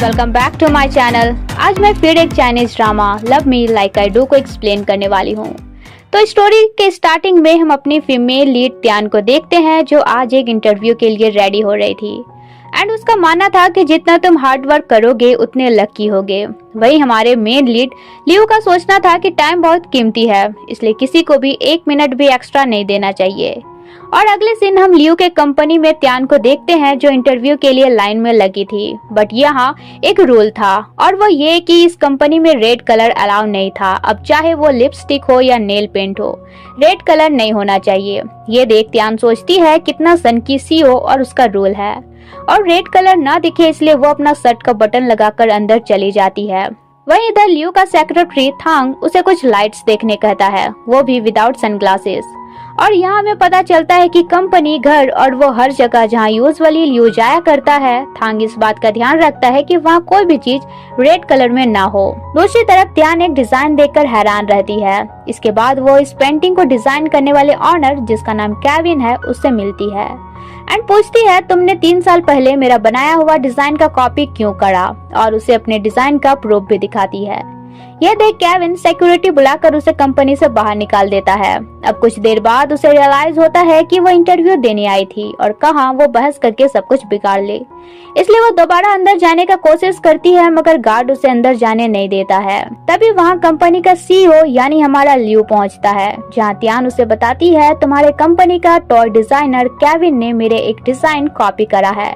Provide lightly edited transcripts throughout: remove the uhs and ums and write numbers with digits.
Welcome back to my channel. आज मैं फिर एक Chinese drama love me like I do को एक्सप्लेन करने वाली हूँ। तो स्टोरी के स्टार्टिंग में हम अपनी फीमेल लीड त्यान को देखते हैं, जो आज एक इंटरव्यू के लिए रेडी हो रही थी एंड उसका मानना था कि जितना तुम हार्ड वर्क करोगे उतने लकी होगे। वही हमारे मेन लीड लियो का सोचना था कि टाइम बहुत कीमती है, इसलिए किसी को भी 1 मिनट भी एक्स्ट्रा नहीं देना चाहिए। और अगले सीन हम लियो के कंपनी में त्यान को देखते हैं, जो इंटरव्यू के लिए लाइन में लगी थी। बट यहाँ एक रूल था और वो ये कि इस कंपनी में रेड कलर अलाउ नहीं था। अब चाहे वो लिपस्टिक हो या नेल पेंट हो, रेड कलर नहीं होना चाहिए। ये देख त्यान सोचती है कितना सन की सीईओ और उसका रूल है, और रेड कलर ना दिखे इसलिए वो अपना शर्ट का बटन लगाकर अंदर चली जाती है। वहीं इधर लियो का सेक्रेटरी थांग उसे कुछ लाइट्स देखने कहता है, वो भी विदाउट सनग्लासेस। और यहाँ हमें पता चलता है कि कंपनी, घर और वो हर जगह जहाँ यूजुअली लियो जाया करता है, थांग इस बात का ध्यान रखता है कि वहाँ कोई भी चीज रेड कलर में ना हो। दूसरी तरफ त्यान एक डिजाइन देखकर हैरान रहती है। इसके बाद वो इस पेंटिंग को डिजाइन करने वाले ऑनर, जिसका नाम केविन है, उससे मिलती है एंड पूछती है तुमने 3 साल पहले मेरा बनाया हुआ डिजाइन का कॉपी क्यों करा, और उसे अपने डिजाइन का प्रूफ भी दिखाती है। यह देख केविन सिक्योरिटी बुलाकर उसे कंपनी से बाहर निकाल देता है। अब कुछ देर बाद उसे रियलाइज होता है कि वो इंटरव्यू देने आई थी और कहाँ वो बहस करके सब कुछ बिगाड़ ले। इसलिए वो दोबारा अंदर जाने का कोशिश करती है, मगर गार्ड उसे अंदर जाने नहीं देता है। तभी वहाँ कंपनी का सीईओ यानी हमारा लियो पहुँचता है, जहाँ त्यान उसे बताती है तुम्हारे कंपनी का टॉय डिजाइनर केविन ने मेरे एक डिजाइन कॉपी करा है।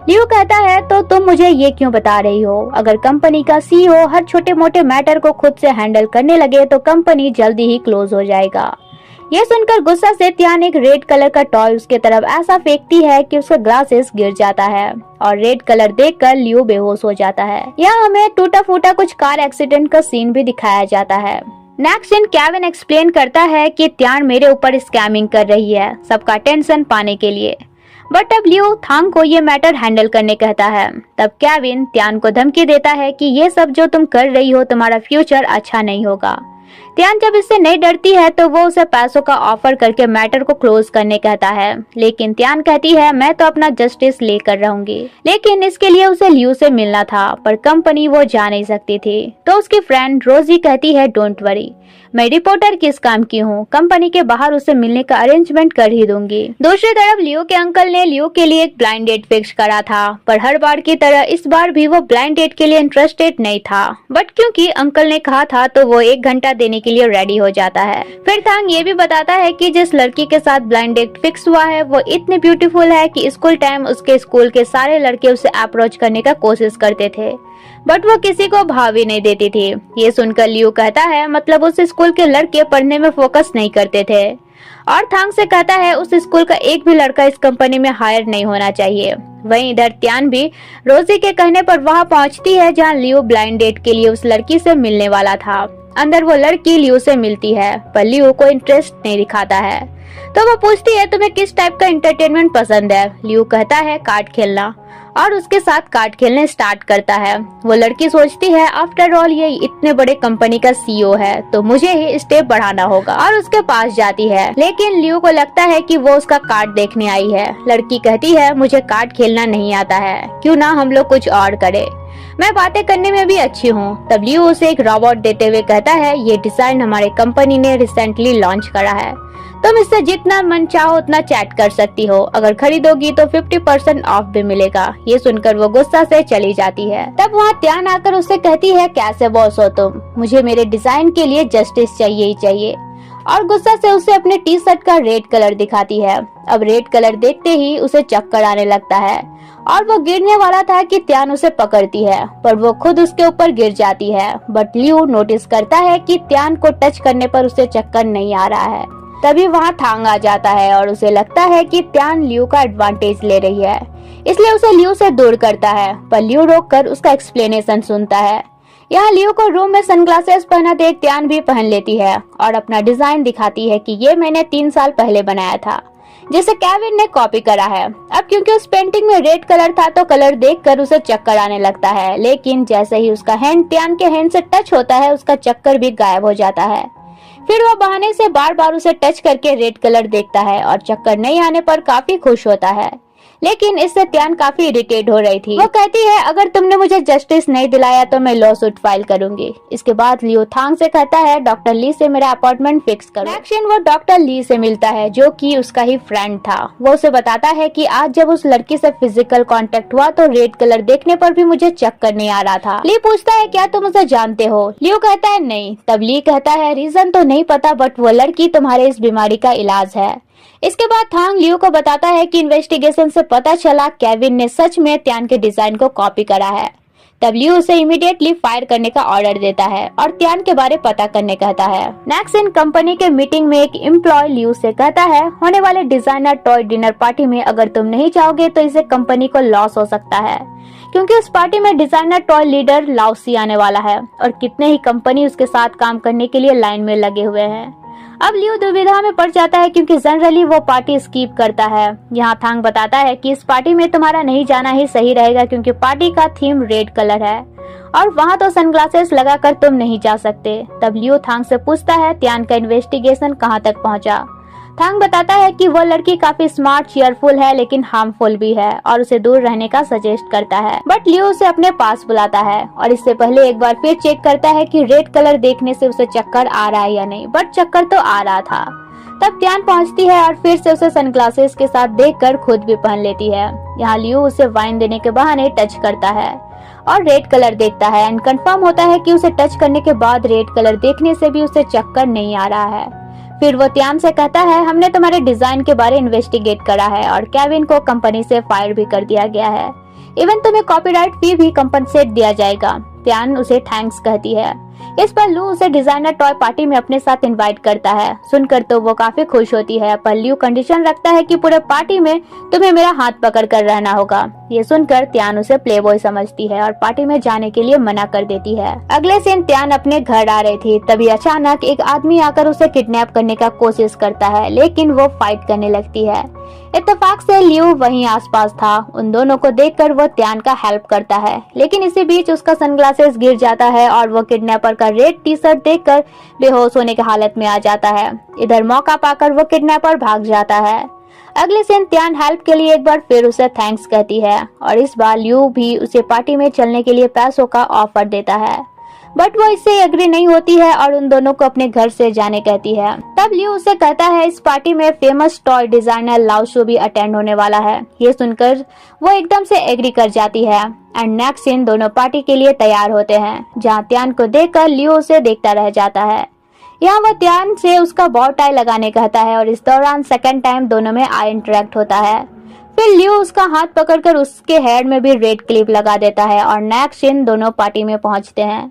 लियो कहता है तो तुम मुझे ये क्यों बता रही हो? अगर कंपनी का सीईओ हर छोटे मोटे मैटर को खुद से हैंडल करने लगे तो कंपनी जल्दी ही क्लोज हो जाएगा। यह सुनकर गुस्सा से त्यान एक रेड कलर का टॉय उसके तरफ ऐसा फेंकती है कि उसका ग्लासेस गिर जाता है और रेड कलर देखकर लियो बेहोश हो जाता है। यहाँ हमें टूटा फूटा कुछ कार एक्सीडेंट का सीन भी दिखाया जाता है। नेक्स्ट सीन केविन एक्सप्लेन करता है कि त्यान मेरे ऊपर स्कैमिंग कर रही है सबका टेंशन पाने के लिए। बट अब लियो थांग को ये मैटर हैंडल करने कहता है। तब केविन त्यान को धमकी देता है कि ये सब जो तुम कर रही हो तुम्हारा फ्यूचर अच्छा नहीं होगा। त्यान जब इससे नहीं डरती है तो वो उसे पैसों का ऑफर करके मैटर को क्लोज करने कहता है, लेकिन त्यान कहती है मैं तो अपना जस्टिस लेकर रहूंगी। लेकिन इसके लिए उसे लियो से मिलना था, पर कंपनी वो जा नहीं सकती थी। तो उसकी फ्रेंड रोजी कहती है डोंट वरी, मैं रिपोर्टर किस काम की हूँ, कंपनी के बाहर उसे मिलने का अरेंजमेंट कर ही दूंगी। दूसरी तरफ लियो के अंकल ने लियो के लिए एक ब्लाइंड डेट फिक्स करा था, पर हर बार की तरह इस बार भी वो ब्लाइंड डेट के लिए इंटरेस्टेड नहीं था। बट क्योंकि अंकल ने कहा था तो वो 1 घंटा देने के लिए रेडी हो जाता है। फिर थांग ये भी बताता है कि जिस लड़की के साथ ब्लाइंड डेट फिक्स हुआ है वो इतनी ब्यूटीफुल है कि स्कूल टाइम उसके स्कूल के सारे लड़के उसे अप्रोच करने का कोशिश करते थे, बट वो किसी को भाव ही नहीं देती थी। ये सुनकर लियो कहता है मतलब उस स्कूल के लड़के पढ़ने में फोकस नहीं करते थे, और थांग से कहता है उस स्कूल का एक भी लड़का इस कंपनी में हायर नहीं होना चाहिए। वहीं इधर त्यान भी रोजी के कहने पर वहां पहुंचती है जहां लियो ब्लाइंड डेट के लिए उस लड़की से मिलने वाला था। अंदर वो लड़की लियो से मिलती है, पर लियो को इंटरेस्ट नहीं दिखाता है। तो वो पूछती है तुम्हें किस टाइप का एंटरटेनमेंट पसंद है? लियो कहता है कार्ड खेलना, और उसके साथ कार्ड खेलने स्टार्ट करता है। वो लड़की सोचती है आफ्टर ऑल ये इतने बड़े कंपनी का सीईओ है तो मुझे ही स्टेप बढ़ाना होगा, और उसके पास जाती है। लेकिन लियो को लगता है कि वो उसका कार्ड देखने आई है। लड़की कहती है मुझे कार्ड खेलना नहीं आता है, क्यों ना हम लोग कुछ और करें, मैं बातें करने में भी अच्छी हूँ। तब लियो उसे एक रोबोट देते हुए कहता है ये डिजाइन हमारे कंपनी ने रिसेंटली लॉन्च करा है, तुम इससे जितना मन चाहो उतना चैट कर सकती हो, अगर खरीदोगी तो 50% ऑफ भी मिलेगा। ये सुनकर वो गुस्सा से चली जाती है। तब वहाँ त्यान आकर उससे कहती है कैसे बॉस हो तुम, मुझे मेरे डिजाइन के लिए जस्टिस चाहिए ही चाहिए, और गुस्सा से उसे अपने टी शर्ट का रेड कलर दिखाती है। अब रेड कलर देखते ही उसे चक्कर आने लगता है और वो गिरने वाला था कि त्यान उसे पकड़ती है, पर वो खुद उसके ऊपर गिर जाती है। बट लियो नोटिस करता है कि त्यान को टच करने पर उसे चक्कर नहीं आ रहा है। तभी वहाँ थांग आ जाता है और उसे लगता है कि त्यान लियो का एडवांटेज ले रही है, इसलिए उसे लियो से दूर करता है। पर लियो रोककर उसका एक्सप्लेनेशन सुनता है। यहाँ लियो को रूम में सनग्लासेस पहना देख त्यान भी पहन लेती है और अपना डिजाइन दिखाती है कि ये मैंने 3 साल पहले बनाया था, जिसे केविन ने कॉपी करा है। अब क्योंकि उस पेंटिंग में रेड कलर था तो कलर देखकर उसे चक्कर आने लगता है, लेकिन जैसे ही उसका हैंड त्यान के हैंड से टच होता है उसका चक्कर भी गायब हो जाता है। फिर वो बहाने से बार बार उसे टच करके रेड कलर देखता है और चक्कर नहीं आने पर काफी खुश होता है। लेकिन इससे त्यान काफी इरिटेट हो रही थी। वो कहती है अगर तुमने मुझे जस्टिस नहीं दिलाया तो मैं लॉ सूट फाइल करूंगी। इसके बाद लियो थांग से कहता है डॉक्टर ली से मेरा अपॉइंटमेंट फिक्स करो। नेक्स्ट सीन वो डॉक्टर ली से मिलता है जो कि उसका ही फ्रेंड था। वो उसे बताता है कि आज जब उस लड़की से फिजिकल कांटेक्ट हुआ तो रेड कलर देखने पर भी मुझे चक्कर नहीं आ रहा था। ली पूछता है क्या तुम उसे जानते हो? लियो कहता है नहीं। तब ली कहता है रीजन तो नहीं पता बट वो लड़की तुम्हारे इस बीमारी का इलाज है। इसके बाद थांग लियो को बताता है कि इन्वेस्टिगेशन से पता चला केविन ने सच में त्यान के डिजाइन को कॉपी करा है। तब लियो उसे इमीडिएटली फायर करने का ऑर्डर देता है और त्यान के बारे पता करने कहता है। नेक्स्ट इन कंपनी के मीटिंग में एक एम्प्लॉय लियो से कहता है होने वाले डिजाइनर टॉय डिनर पार्टी में अगर तुम नहीं जाओगे तो इसे कंपनी को लॉस हो सकता है क्योंकि उस पार्टी में डिजाइनर टॉय लीडर लाओसी आने वाला है और कितने ही कंपनी उसके साथ काम करने के लिए लाइन में लगे हुए हैं। अब लियो दुविधा में पड़ जाता है क्योंकि जनरली वो पार्टी स्किप करता है। यहाँ थांग बताता है कि इस पार्टी में तुम्हारा नहीं जाना ही सही रहेगा क्योंकि पार्टी का थीम रेड कलर है और वहाँ तो सनग्लासेस लगाकर तुम नहीं जा सकते। तब लियो थांग से पूछता है त्यान का इन्वेस्टिगेशन कहाँ तक पहुँचा। थांग बताता है कि वो लड़की काफी स्मार्ट चीयरफुल है लेकिन हार्मफुल भी है और उसे दूर रहने का सजेस्ट करता है बट लियो उसे अपने पास बुलाता है और इससे पहले एक बार फिर चेक करता है कि रेड कलर देखने से उसे चक्कर आ रहा है या नहीं बट चक्कर तो आ रहा था। तब त्यान पहुंचती है और फिर से उसे सनग्लासेस के साथ देखकर खुद भी पहन लेती है। यहाँ लियो उसे वाइन देने के बहाने टच करता है और रेड कलर देखता है एंड कंफर्म होता है कि उसे टच करने के बाद रेड कलर देखने से भी उसे चक्कर नहीं आ रहा है। फिर वो त्यान से कहता है हमने तुम्हारे डिजाइन के बारे इन्वेस्टिगेट करा है और केविन को कंपनी से फायर भी कर दिया गया है। इवन तुम्हें कॉपीराइट फी भी कंपनसेट दिया जाएगा। त्यान उसे थैंक्स कहती है। इस पर लू उसे डिजाइनर टॉय पार्टी में अपने साथ इनवाइट करता है। सुनकर तो वो काफी खुश होती है पर लू कंडीशन रखता है कि पूरे पार्टी में तुम्हें मेरा हाथ पकड़ कर रहना होगा। ये सुनकर त्यान उसे प्लेबॉय समझती है और पार्टी में जाने के लिए मना कर देती है। अगले दिन त्यान अपने घर आ रही थी तभी अचानक एक आदमी आकर उसे किडनैप करने का कोशिश करता है लेकिन वो फाइट करने लगती है। इत्तेफाक से लियो वहीं आसपास था। उन दोनों को देखकर वो त्यान का हेल्प करता है लेकिन इसी बीच उसका सनग्लासेस गिर जाता है और वो किडनैपर का रेड टी शर्ट देखकर बेहोश होने की हालत में आ जाता है। इधर मौका पाकर वो किडनैपर भाग जाता है। अगले दिन त्यान हेल्प के लिए एक बार फिर उसे थैंक्स कहती है और इस बार लियो भी उसे पार्टी में चलने के लिए पैसों का ऑफर देता है बट वो इससे एग्री नहीं होती है और उन दोनों को अपने घर से जाने कहती है। तब लियो उसे कहता है इस पार्टी में फेमस टॉय डिजाइनर लाओशो भी अटेंड होने वाला है। ये सुनकर वो एकदम से एग्री कर जाती है एंड नेक्स्ट सीन दोनों पार्टी के लिए तैयार होते हैं जहाँ त्यान को देखकर लियो उसे देखता रह जाता है। यहाँ वो त्यान से उसका बॉ टाई लगाने कहता है और इस दौरान सेकंड टाइम दोनों में आई इंटरेक्ट होता है। फिर लियो उसका हाथ पकड़कर उसके हेयर में भी रेड क्लिप लगा देता है और नेक्स्ट सीन दोनों पार्टी में पहुंचते हैं।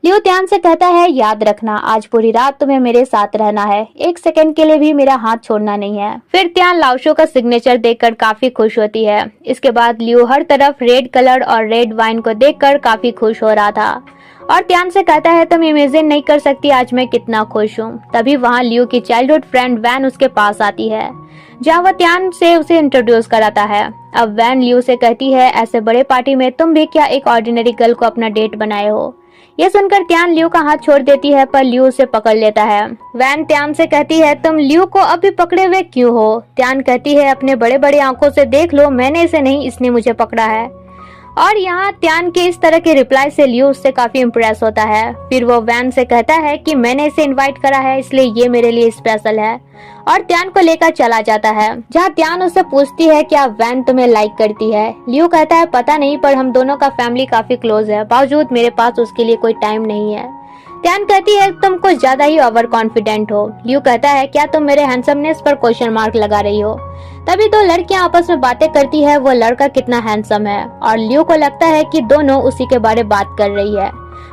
लियो त्यान से कहता है याद रखना आज पूरी रात तुम्हें मेरे साथ रहना है, एक सेकंड के लिए भी मेरा हाथ छोड़ना नहीं है। फिर त्यान लाओशो का सिग्नेचर देखकर काफी खुश होती है। इसके बाद लियो हर तरफ रेड कलर और रेड वाइन को देखकर काफी खुश हो रहा था और त्यान से कहता है तुम इमेजिन नहीं कर सकती आज मैं कितना खुश हूँ। तभी वहाँ लियो की चाइल्डहुड फ्रेंड वैन उसके पास आती है जहाँ वह त्यान से उसे इंट्रोड्यूस कराता है। अब वैन लियो से कहती है ऐसे बड़े पार्टी में तुम भी क्या एक ऑर्डिनरी गर्ल को अपना डेट बनाए हो। ये सुनकर त्यान लियो का हाथ छोड़ देती है पर लियो उसे पकड़ लेता है। वैन त्यान से कहती है तुम लियो को अभी पकड़े हुए क्यों हो। त्यान कहती है अपने बड़े बड़े आंखों से देख लो, मैंने इसे नहीं इसने मुझे पकड़ा है। और यहाँ त्यान के इस तरह के रिप्लाई से लियो उससे काफी इम्प्रेस होता है। फिर वो वैन से कहता है कि मैंने इसे इनवाइट करा है इसलिए ये मेरे लिए स्पेशल है और त्यान को लेकर चला जाता है जहाँ त्यान उससे पूछती है क्या वैन तुम्हें लाइक करती है। लियो कहता है पता नहीं पर हम दोनों का फैमिली काफी क्लोज है, बावजूद मेरे पास उसके लिए कोई टाइम नहीं है। त्यान कहती है तुम कुछ ज्यादा ही ओवर कॉन्फिडेंट हो। लियो कहता है क्या तुम मेरे हैंडसमनेस पर क्वेश्चन मार्क लगा रही हो। तभी दो लड़कियां आपस में बातें करती है वो लड़का कितना हैंडसम है और लियो को लगता है कि दोनों उसी के बारे बात कर रही है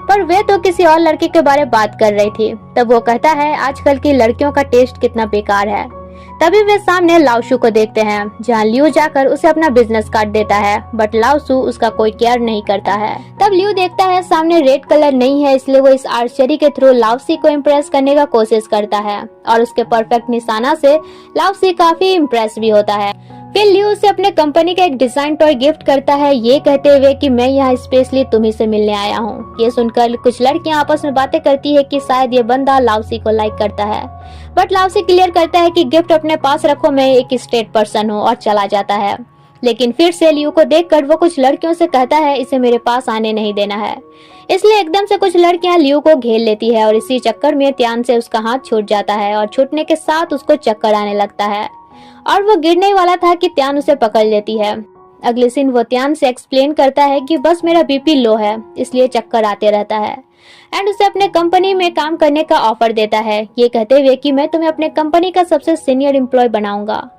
पर वे तो किसी और लड़के के बारे बात कर रही थी। तब वो कहता है आजकल की लड़कियों का टेस्ट कितना बेकार है। तभी वे सामने लाओशु को देखते हैं जहाँ लियो जाकर उसे अपना बिजनेस कार्ड देता है बट लाओशु उसका कोई केयर नहीं करता है। तब लियो देखता है सामने रेड कलर नहीं है इसलिए वो इस आर्चरी के थ्रू लाओसी को इम्प्रेस करने का कोशिश करता है और उसके परफेक्ट निशाना से लाओसी काफी इम्प्रेस भी होता है। फिर लियो उसे अपने कंपनी का एक डिजाइन टॉय गिफ्ट करता है ये कहते हुए कि मैं यहाँ स्पेशली तुम्ही से मिलने आया हूँ। ये सुनकर कुछ लड़कियां आपस में बातें करती है कि शायद ये बंदा लाओसी को लाइक करता है बट लाओसी क्लियर करता है कि गिफ्ट अपने पास रखो, मैं एक स्ट्रेट पर्सन हूँ और चला जाता है। लेकिन फिर से लियू को देखकर वो कुछ लड़कियों से कहता है इसे मेरे पास आने नहीं देना है। इसलिए एकदम से कुछ लड़कियां लियू को घेर लेती है और इसी चक्कर में त्यान से उसका हाथ छूट जाता है और छूटने के साथ उसको चक्कर आने लगता है और वो गिरने ही वाला था कि त्यान उसे पकड़ लेती है। अगले दिन वो त्यान से एक्सप्लेन करता है कि बस मेरा बीपी लो है इसलिए चक्कर आते रहता है एंड उसे अपने कंपनी में काम करने का ऑफर देता है, ये कहते हुए कि मैं तुम्हें अपने कंपनी का सबसे सीनियर एम्प्लॉय बनाऊंगा।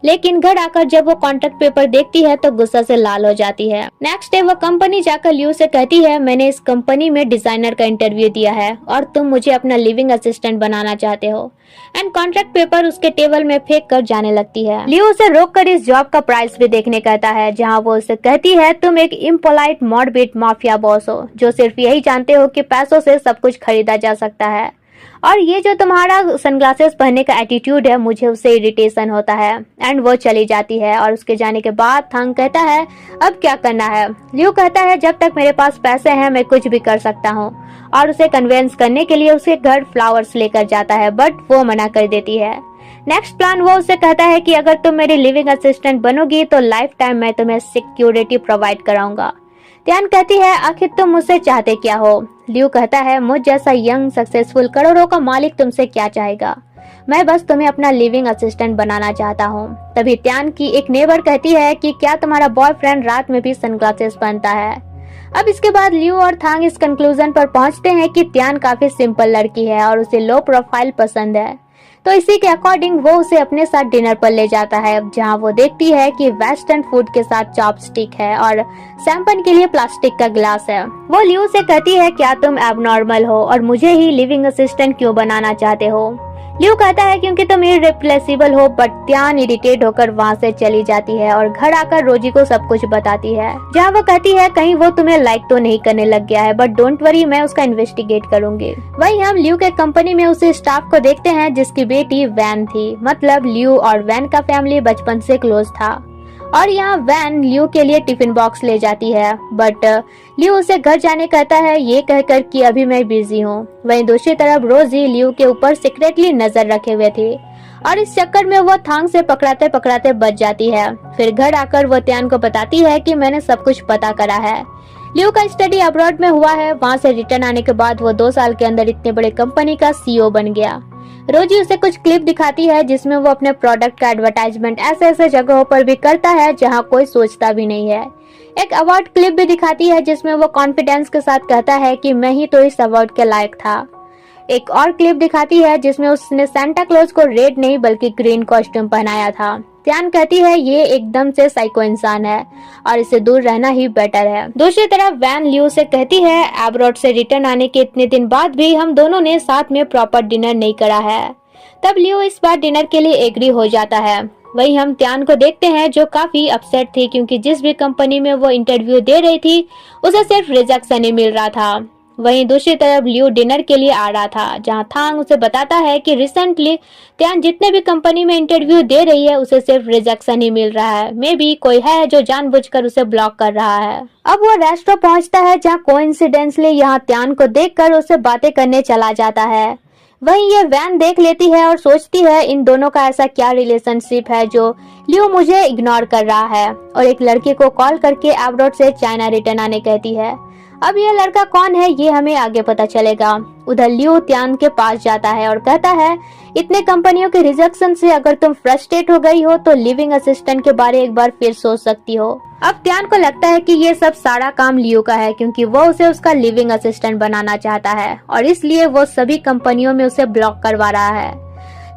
लेकिन घर आकर जब वो कॉन्ट्रैक्ट पेपर देखती है तो गुस्सा से लाल हो जाती है। नेक्स्ट डे वो कंपनी जाकर लियू से कहती है मैंने इस कंपनी में डिजाइनर का इंटरव्यू दिया है और तुम मुझे अपना लिविंग असिस्टेंट बनाना चाहते हो एंड कॉन्ट्रैक्ट पेपर उसके टेबल में फेंक कर जाने लगती है। लियू उसे रोक कर इस जॉब का प्राइस भी देखने कहता है, जहाँ वो उसे कहती है तुम एक इम्पोलाइट मॉर्बिड माफिया बॉस हो जो सिर्फ यही जानते हो कि पैसों से सब कुछ खरीदा जा सकता है और ये जो तुम्हारा सनग्लासेस पहनने का एटीट्यूड है मुझे उससे इरिटेशन होता है। एंड वो चली जाती है और उसके जाने के बाद थांग कहता है अब क्या करना है। लियू कहता है जब तक मेरे पास पैसे हैं मैं कुछ भी कर सकता हूँ और उसे कन्विंस करने के लिए उसके घर फ्लावर्स लेकर जाता है बट वो मना कर देती है। नेक्स्ट प्लान वो उसे कहता है कि अगर तुम मेरी लिविंग असिस्टेंट बनोगी तो लाइफ टाइम मैं तुम्हें सिक्योरिटी प्रोवाइड कराऊंगा। त्यान कहती है आखिर तुम मुझसे चाहते क्या हो। लियू कहता है मुझ जैसा यंग सक्सेसफुल करोड़ों का मालिक तुमसे क्या चाहेगा, मैं बस तुम्हें अपना लिविंग असिस्टेंट बनाना चाहता हूँ। तभी त्यान की एक नेबर कहती है कि क्या तुम्हारा बॉयफ्रेंड रात में भी सनग्लासेस पहनता है। अब इसके बाद लियू और थांग इस कंक्लूजन पर पहुंचते हैं कि त्यान काफी सिंपल लड़की है और उसे लो प्रोफाइल पसंद है, तो इसी के अकॉर्डिंग वो उसे अपने साथ डिनर पर ले जाता है, जहां वो देखती है कि वेस्टर्न फूड के साथ चॉपस्टिक है और सैंपन के लिए प्लास्टिक का गिलास है। वो लियू से कहती है क्या तुम एबनॉर्मल हो और मुझे ही लिविंग असिस्टेंट क्यों बनाना चाहते हो। लियू कहता है क्योंकि तुम इररिप्लेसेबल हो, बट त्यान इरिटेट होकर वहाँ से चली जाती है और घर आकर रोजी को सब कुछ बताती है, जहाँ वो कहती है कहीं वो तुम्हें लाइक तो नहीं करने लग गया है, बट डोंट वरी मैं उसका इन्वेस्टिगेट करूंगी। वहीं हम लियू के कंपनी में उसे स्टाफ को देखते हैं जिसकी बेटी वैन थी, मतलब लियू और वैन का फैमिली बचपन से क्लोज था और यहाँ वैन लियू के लिए टिफिन बॉक्स ले जाती है, बट लियू उसे घर जाने कहता है ये कहकर कि अभी मैं बिजी हूँ। वहीं दूसरी तरफ रोजी लियू के ऊपर सीक्रेटली नजर रखे हुए थी और इस चक्कर में वो थांग से पकड़ाते पकड़ाते बच जाती है। फिर घर आकर वो त्यान को बताती है कि मैंने सब कुछ पता करा है। लियू का स्टडी अब्रॉड में हुआ है, वहाँ से रिटर्न आने के बाद वो 2 साल के अंदर इतने बड़े कंपनी का सीईओ बन गया। रोजी उसे कुछ क्लिप दिखाती है जिसमें वो अपने प्रोडक्ट का एडवर्टाइजमेंट ऐसे ऐसे जगहों पर भी करता है जहां कोई सोचता भी नहीं है। एक अवार्ड क्लिप भी दिखाती है जिसमें वो कॉन्फिडेंस के साथ कहता है कि मैं ही तो इस अवार्ड के लायक था। एक और क्लिप दिखाती है जिसमें उसने सांता क्लॉज को रेड नहीं बल्कि ग्रीन कॉस्ट्यूम पहनाया था। त्यान कहती है ये एकदम से साइको इंसान है और इससे दूर रहना ही बेटर है। दूसरी तरफ वैन लियू से कहती है एब्रॉड से रिटर्न आने के इतने दिन बाद भी हम दोनों ने साथ में प्रॉपर डिनर नहीं करा है। तब लियू इस बार डिनर के लिए एग्री हो जाता है। वहीं हम त्यान को देखते हैं जो काफी अपसेट थी क्योंकि जिस भी कंपनी में वो इंटरव्यू दे रही थी उसे सिर्फ रिजेक्शन ही मिल रहा था। वहीं दूसरी तरफ लियू डिनर के लिए आ रहा था, जहां थांग उसे बताता है कि रिसेंटली त्यान जितने भी कंपनी में इंटरव्यू दे रही है उसे सिर्फ रिजेक्शन ही मिल रहा है, मे बी कोई है जो जानबूझकर उसे ब्लॉक कर रहा है। अब वो रेस्टोरेंट पहुंचता है जहां कोइंसिडेंटली यहाँ त्यान को देखकर उसे बातें करने चला जाता है। वहीं ये वैन देख लेती है और सोचती है इन दोनों का ऐसा क्या रिलेशनशिप है जो लियू मुझे इग्नोर कर रहा है, और एक लड़के को कॉल करके एब्रॉड से चाइना रिटर्न आने कहती है। अब यह लड़का कौन है ये हमें आगे पता चलेगा। उधर लियू त्यान के पास जाता है और कहता है इतने कंपनियों के रिजेक्शन से अगर तुम फ्रस्ट्रेट हो गई हो तो लिविंग असिस्टेंट के बारे एक बार फिर सोच सकती हो। अब त्यान को लगता है कि ये सब सारा काम लियू का है क्योंकि वो उसे उसका लिविंग असिस्टेंट बनाना चाहता है और इसलिए वो सभी कंपनियों में उसे ब्लॉक करवा रहा है।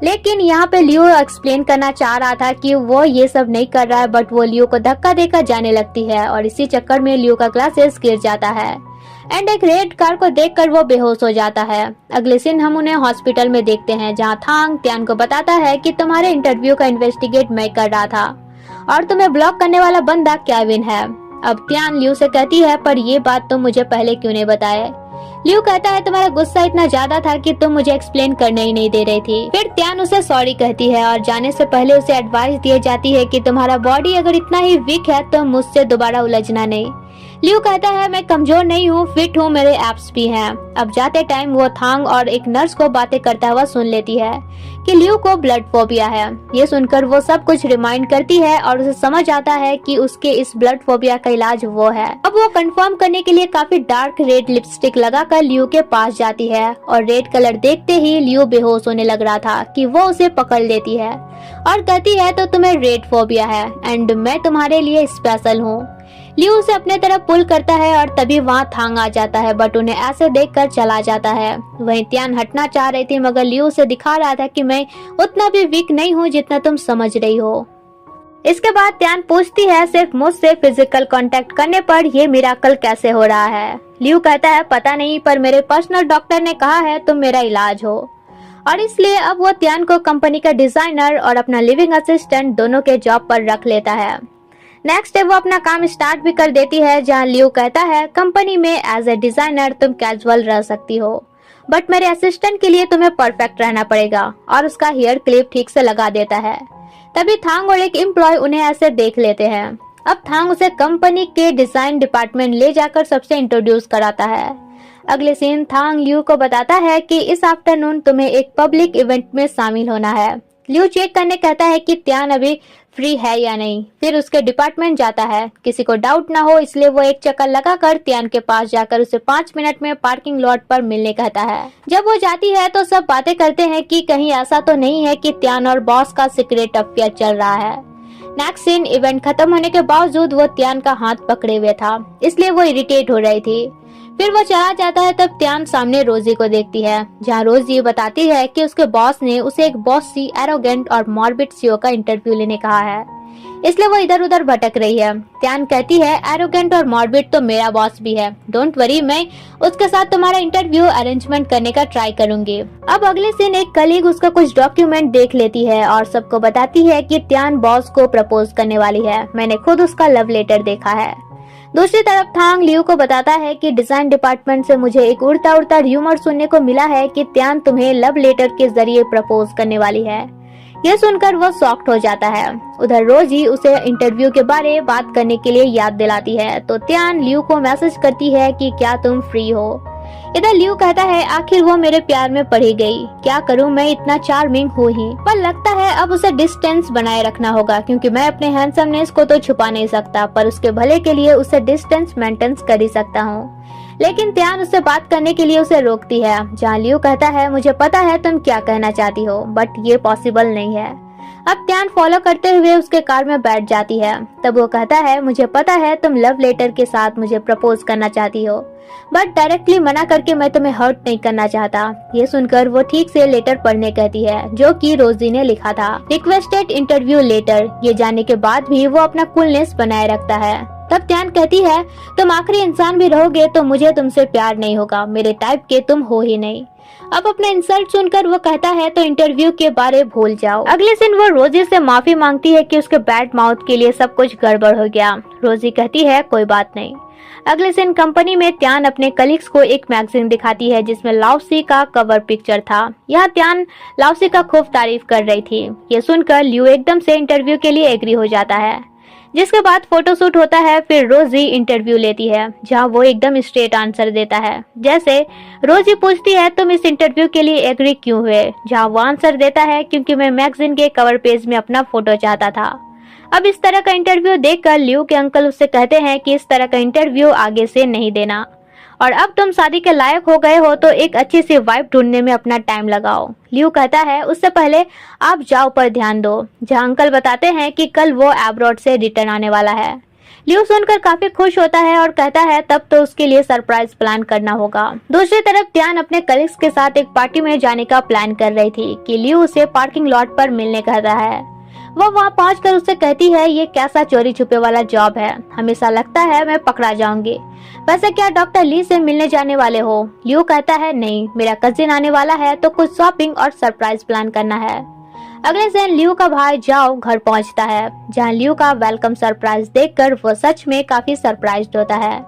लेकिन यहाँ पे लियू एक्सप्लेन करना चाह रहा था कि वो ये सब नहीं कर रहा है, बट वो लियू को धक्का देकर जाने लगती है और इसी चक्कर में लियू का ग्लासेस गिर जाता है एंड एक रेड कार को देखकर वो बेहोश हो जाता है। अगले दिन हम उन्हें हॉस्पिटल में देखते हैं जहाँ थांग त्यान को बताता है कि तुम्हारे इंटरव्यू का इन्वेस्टिगेट मैं कर रहा था और तुम्हें ब्लॉक करने वाला बंदा केविन है। अब त्यान लियू से कहती है पर ये बात तुम मुझे पहले क्यों नहीं बताए। लियू कहता है तुम्हारा गुस्सा इतना ज्यादा था कि तुम मुझे एक्सप्लेन करने ही नहीं दे रही थी। फिर त्यान उसे सॉरी कहती है और जाने से पहले उसे एडवाइस दी जाती है कि तुम्हारा बॉडी अगर इतना ही वीक है तो मुझसे दोबारा उलझना नहीं। लियू कहता है मैं कमजोर नहीं हूँ, फिट हूँ, मेरे एब्स भी हैं। अब जाते टाइम वो थांग और एक नर्स को बातें करता हुआ सुन लेती है कि लियू को ब्लड फोबिया है। ये सुनकर वो सब कुछ रिमाइंड करती है और उसे समझ आता है कि उसके इस ब्लड फोबिया का इलाज वो है। अब वो कंफर्म करने के लिए काफी डार्क रेड लिपस्टिक लगाकर लियू के पास जाती है और रेड कलर देखते ही लियू बेहोश होने लग रहा था कि वो उसे पकड़ लेती है और कहती है तो तुम्हें रेड फोबिया है एंड मैं तुम्हारे लिए स्पेशल हूँ। लियू उसे अपने तरफ पुल करता है और तभी वहाँ थांग आ जाता है, बट उन्हें ऐसे देखकर चला जाता है। वहीं त्यान हटना चाह रही थी मगर लियू उसे दिखा रहा था कि मैं उतना भी वीक नहीं हूँ जितना तुम समझ रही हो। इसके बाद त्यान पूछती है सिर्फ मुझसे फिजिकल कांटेक्ट करने पर ये मिराकल कैसे हो रहा है। लियू कहता है पता नहीं, पर मेरे पर्सनल डॉक्टर ने कहा है तुम मेरा इलाज हो। और इसलिए अब वो त्यान को कंपनी का डिजाइनर और अपना लिविंग असिस्टेंट दोनों के जॉब पर रख लेता है। नेक्स्ट डे वो अपना काम स्टार्ट भी कर देती है, जहाँ लियू कहता है कंपनी में एज ए डिजाइनर तुम कैजुअल रह सकती हो, बट मेरे असिस्टेंट के लिए तुम्हें परफेक्ट रहना पड़ेगा, और उसका हेयर क्लिप ठीक से लगा देता है। तभी थांग और एक एम्प्लॉय उन्हें ऐसे देख लेते हैं। अब थांग उसे कंपनी के डिजाइन डिपार्टमेंट ले जाकर सबसे इंट्रोड्यूस कराता है। अगले सीन थांग लियू को बताता है कि इस आफ्टरनून तुम्हें एक पब्लिक इवेंट में शामिल होना है। लियू चेक करने कहता है कि त्यान अभी फ्री है या नहीं, फिर उसके डिपार्टमेंट जाता है। किसी को डाउट ना हो इसलिए वो एक चक्कर लगाकर त्यान के पास जाकर उसे 5 मिनट में पार्किंग लॉट पर मिलने कहता है। जब वो जाती है तो सब बातें करते हैं कि कहीं ऐसा तो नहीं है कि त्यान और बॉस का सीक्रेट अफेयर चल रहा है। नेक्स्ट सीन इवेंट खत्म होने के बावजूद वो त्यान का हाथ पकड़े हुए था, इसलिए वो इरिटेट हो रही थी। फिर वो चला जाता है तब त्यान सामने रोजी को देखती है, जहाँ रोजी बताती है कि उसके बॉस ने उसे एक बॉस सी एरोगेंट और मॉर्बिड सीओ का इंटरव्यू लेने कहा है, इसलिए वो इधर उधर भटक रही है। त्यान कहती है एरोगेंट और मॉर्बिड तो मेरा बॉस भी है, डोंट वरी, मैं उसके साथ तुम्हारा इंटरव्यू अरेंजमेंट करने का ट्राई करूंगी। अब अगले दिन एक कलीग उसका कुछ डॉक्यूमेंट देख लेती है और सबको बताती है कि त्यान बॉस को प्रपोज करने वाली है, मैंने खुद उसका लव लेटर देखा है। दूसरी तरफ थांग लियू को बताता है कि डिजाइन डिपार्टमेंट से मुझे एक उड़ता उड़ता र्यूमर सुनने को मिला है कि त्यान तुम्हें लव लेटर के जरिए प्रपोज करने वाली है। यह सुनकर वो शॉक्ड हो जाता है। उधर रोजी उसे इंटरव्यू के बारे बात करने के लिए याद दिलाती है, तो त्यान लियू को मैसेज करती है कि क्या तुम फ्री हो। इधर लियू कहता है आखिर वो मेरे प्यार में पड़ी गई, क्या करूं, मैं इतना चार्मिंग हूँ ही, पर लगता है अब उसे डिस्टेंस बनाए रखना होगा क्योंकि मैं अपने हैंडसमनेस को तो छुपा नहीं सकता, पर उसके भले के लिए उसे डिस्टेंस मेंटेन कर ही सकता हूँ। लेकिन त्यान उससे बात करने के लिए उसे रोकती है, जहाँ लियू कहता है मुझे पता है तुम क्या कहना चाहती हो, बट ये पॉसिबल नहीं है। अब त्यान फॉलो करते हुए उसके कार में बैठ जाती है। तब वो कहता है मुझे पता है तुम लव लेटर के साथ मुझे प्रपोज करना चाहती हो, बट डायरेक्टली मना करके मैं तुम्हें हर्ट नहीं करना चाहता। ये सुनकर वो ठीक से लेटर पढ़ने कहती है जो कि रोजी ने लिखा था, रिक्वेस्टेड इंटरव्यू लेटर। ये जानने के बाद भी वो अपना कूलनेस बनाए रखता है। तब त्यान कहती है तुम आखिरी इंसान भी रहोगे तो मुझे तुमसे प्यार नहीं होगा, मेरे टाइप के तुम हो ही नहीं। अब अपना इंसल्ट सुनकर वो कहता है तो इंटरव्यू के बारे भूल जाओ। अगले दिन वो रोजी से माफी मांगती है कि उसके बैड माउथ के लिए सब कुछ गड़बड़ हो गया। रोजी कहती है कोई बात नहीं। अगले दिन कंपनी में त्यान अपने कलीग्स को एक मैगजीन दिखाती है जिसमें लाओसी का कवर पिक्चर था। यहाँ त्यान लाओसी का खूब तारीफ कर रही थी। ये सुनकर लियू एकदम से इंटरव्यू के लिए एग्री हो जाता है, जिसके बाद फोटोशूट होता है। फिर रोजी इंटरव्यू लेती है जहां वो एकदम स्ट्रेट आंसर देता है। जैसे रोजी पूछती है तुम इस इंटरव्यू के लिए एग्री क्यों हुए, जहां वो आंसर देता है क्योंकि मैं मैगजीन के कवर पेज में अपना फोटो चाहता था। अब इस तरह का इंटरव्यू देखकर लियू के अंकल उससे कहते हैं कि इस तरह का इंटरव्यू आगे से नहीं देना, और अब तुम शादी के लायक हो गए हो तो एक अच्छी सी वाइफ ढूंढने में अपना टाइम लगाओ। लियू कहता है उससे पहले आप जॉब पर ध्यान दो, जहां अंकल बताते हैं कि कल वो एब्रॉड से रिटर्न आने वाला है। लियू सुनकर काफी खुश होता है और कहता है तब तो उसके लिए सरप्राइज प्लान करना होगा। दूसरी तरफ त्यान अपने कलीग्स के साथ एक पार्टी में जाने का प्लान कर रही थी कि लियू उसे पार्किंग लॉट पर मिलने कहता है। वो वहाँ पहुंचकर उससे कहती है ये कैसा चोरी छुपे वाला जॉब है, हमेशा लगता है मैं पकड़ा जाऊंगी। वैसे क्या डॉक्टर ली से मिलने जाने वाले हो? लियू कहता है नहीं, मेरा कजिन आने वाला है तो कुछ शॉपिंग और सरप्राइज प्लान करना है। अगले दिन लियू का भाई जाओ घर पहुंचता है, जहां लियू का वेलकम सरप्राइज देखकर वो सच में काफी सरप्राइज्ड होता है।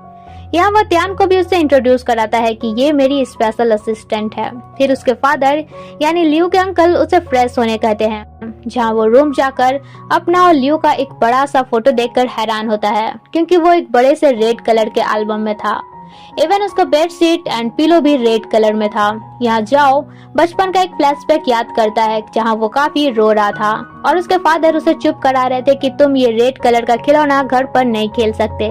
यहाँ वो त्यान को भी उससे इंट्रोड्यूस कराता है कि ये मेरी स्पेशल असिस्टेंट है। फिर उसके फादर यानी लियू के अंकल उसे फ्रेश होने कहते हैं, जहाँ वो रूम जाकर अपना और लियो का एक बड़ा सा फोटो देखकर हैरान होता है, क्योंकि वो एक बड़े से रेड कलर के एल्बम में था। इवन उसका बेडशीट एंड पिलो भी रेड कलर में था। यहाँ जाओ बचपन का एक फ्लैशबैक याद करता है, जहाँ वो काफी रो रहा था और उसके फादर उसे चुप करा रहे थे कि तुम ये रेड कलर का खिलौना घर पर नहीं खेल सकते,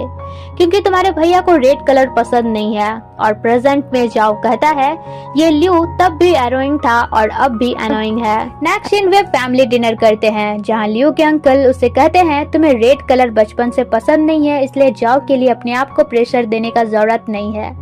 क्योंकि तुम्हारे भैया को रेड कलर पसंद नहीं है। और प्रेजेंट में जाओ कहता है ये लियो तब भी एरोइंग था और अब भी एनोइंग है। नेक्स्ट सीन वे फैमिली डिनर करते हैं, जहाँ लियो के अंकल उसे कहते हैं तुम्हें रेड कलर बचपन से पसंद नहीं है, इसलिए जाओ के लिए अपने आप को प्रेशर देने का जरूरत नहीं है।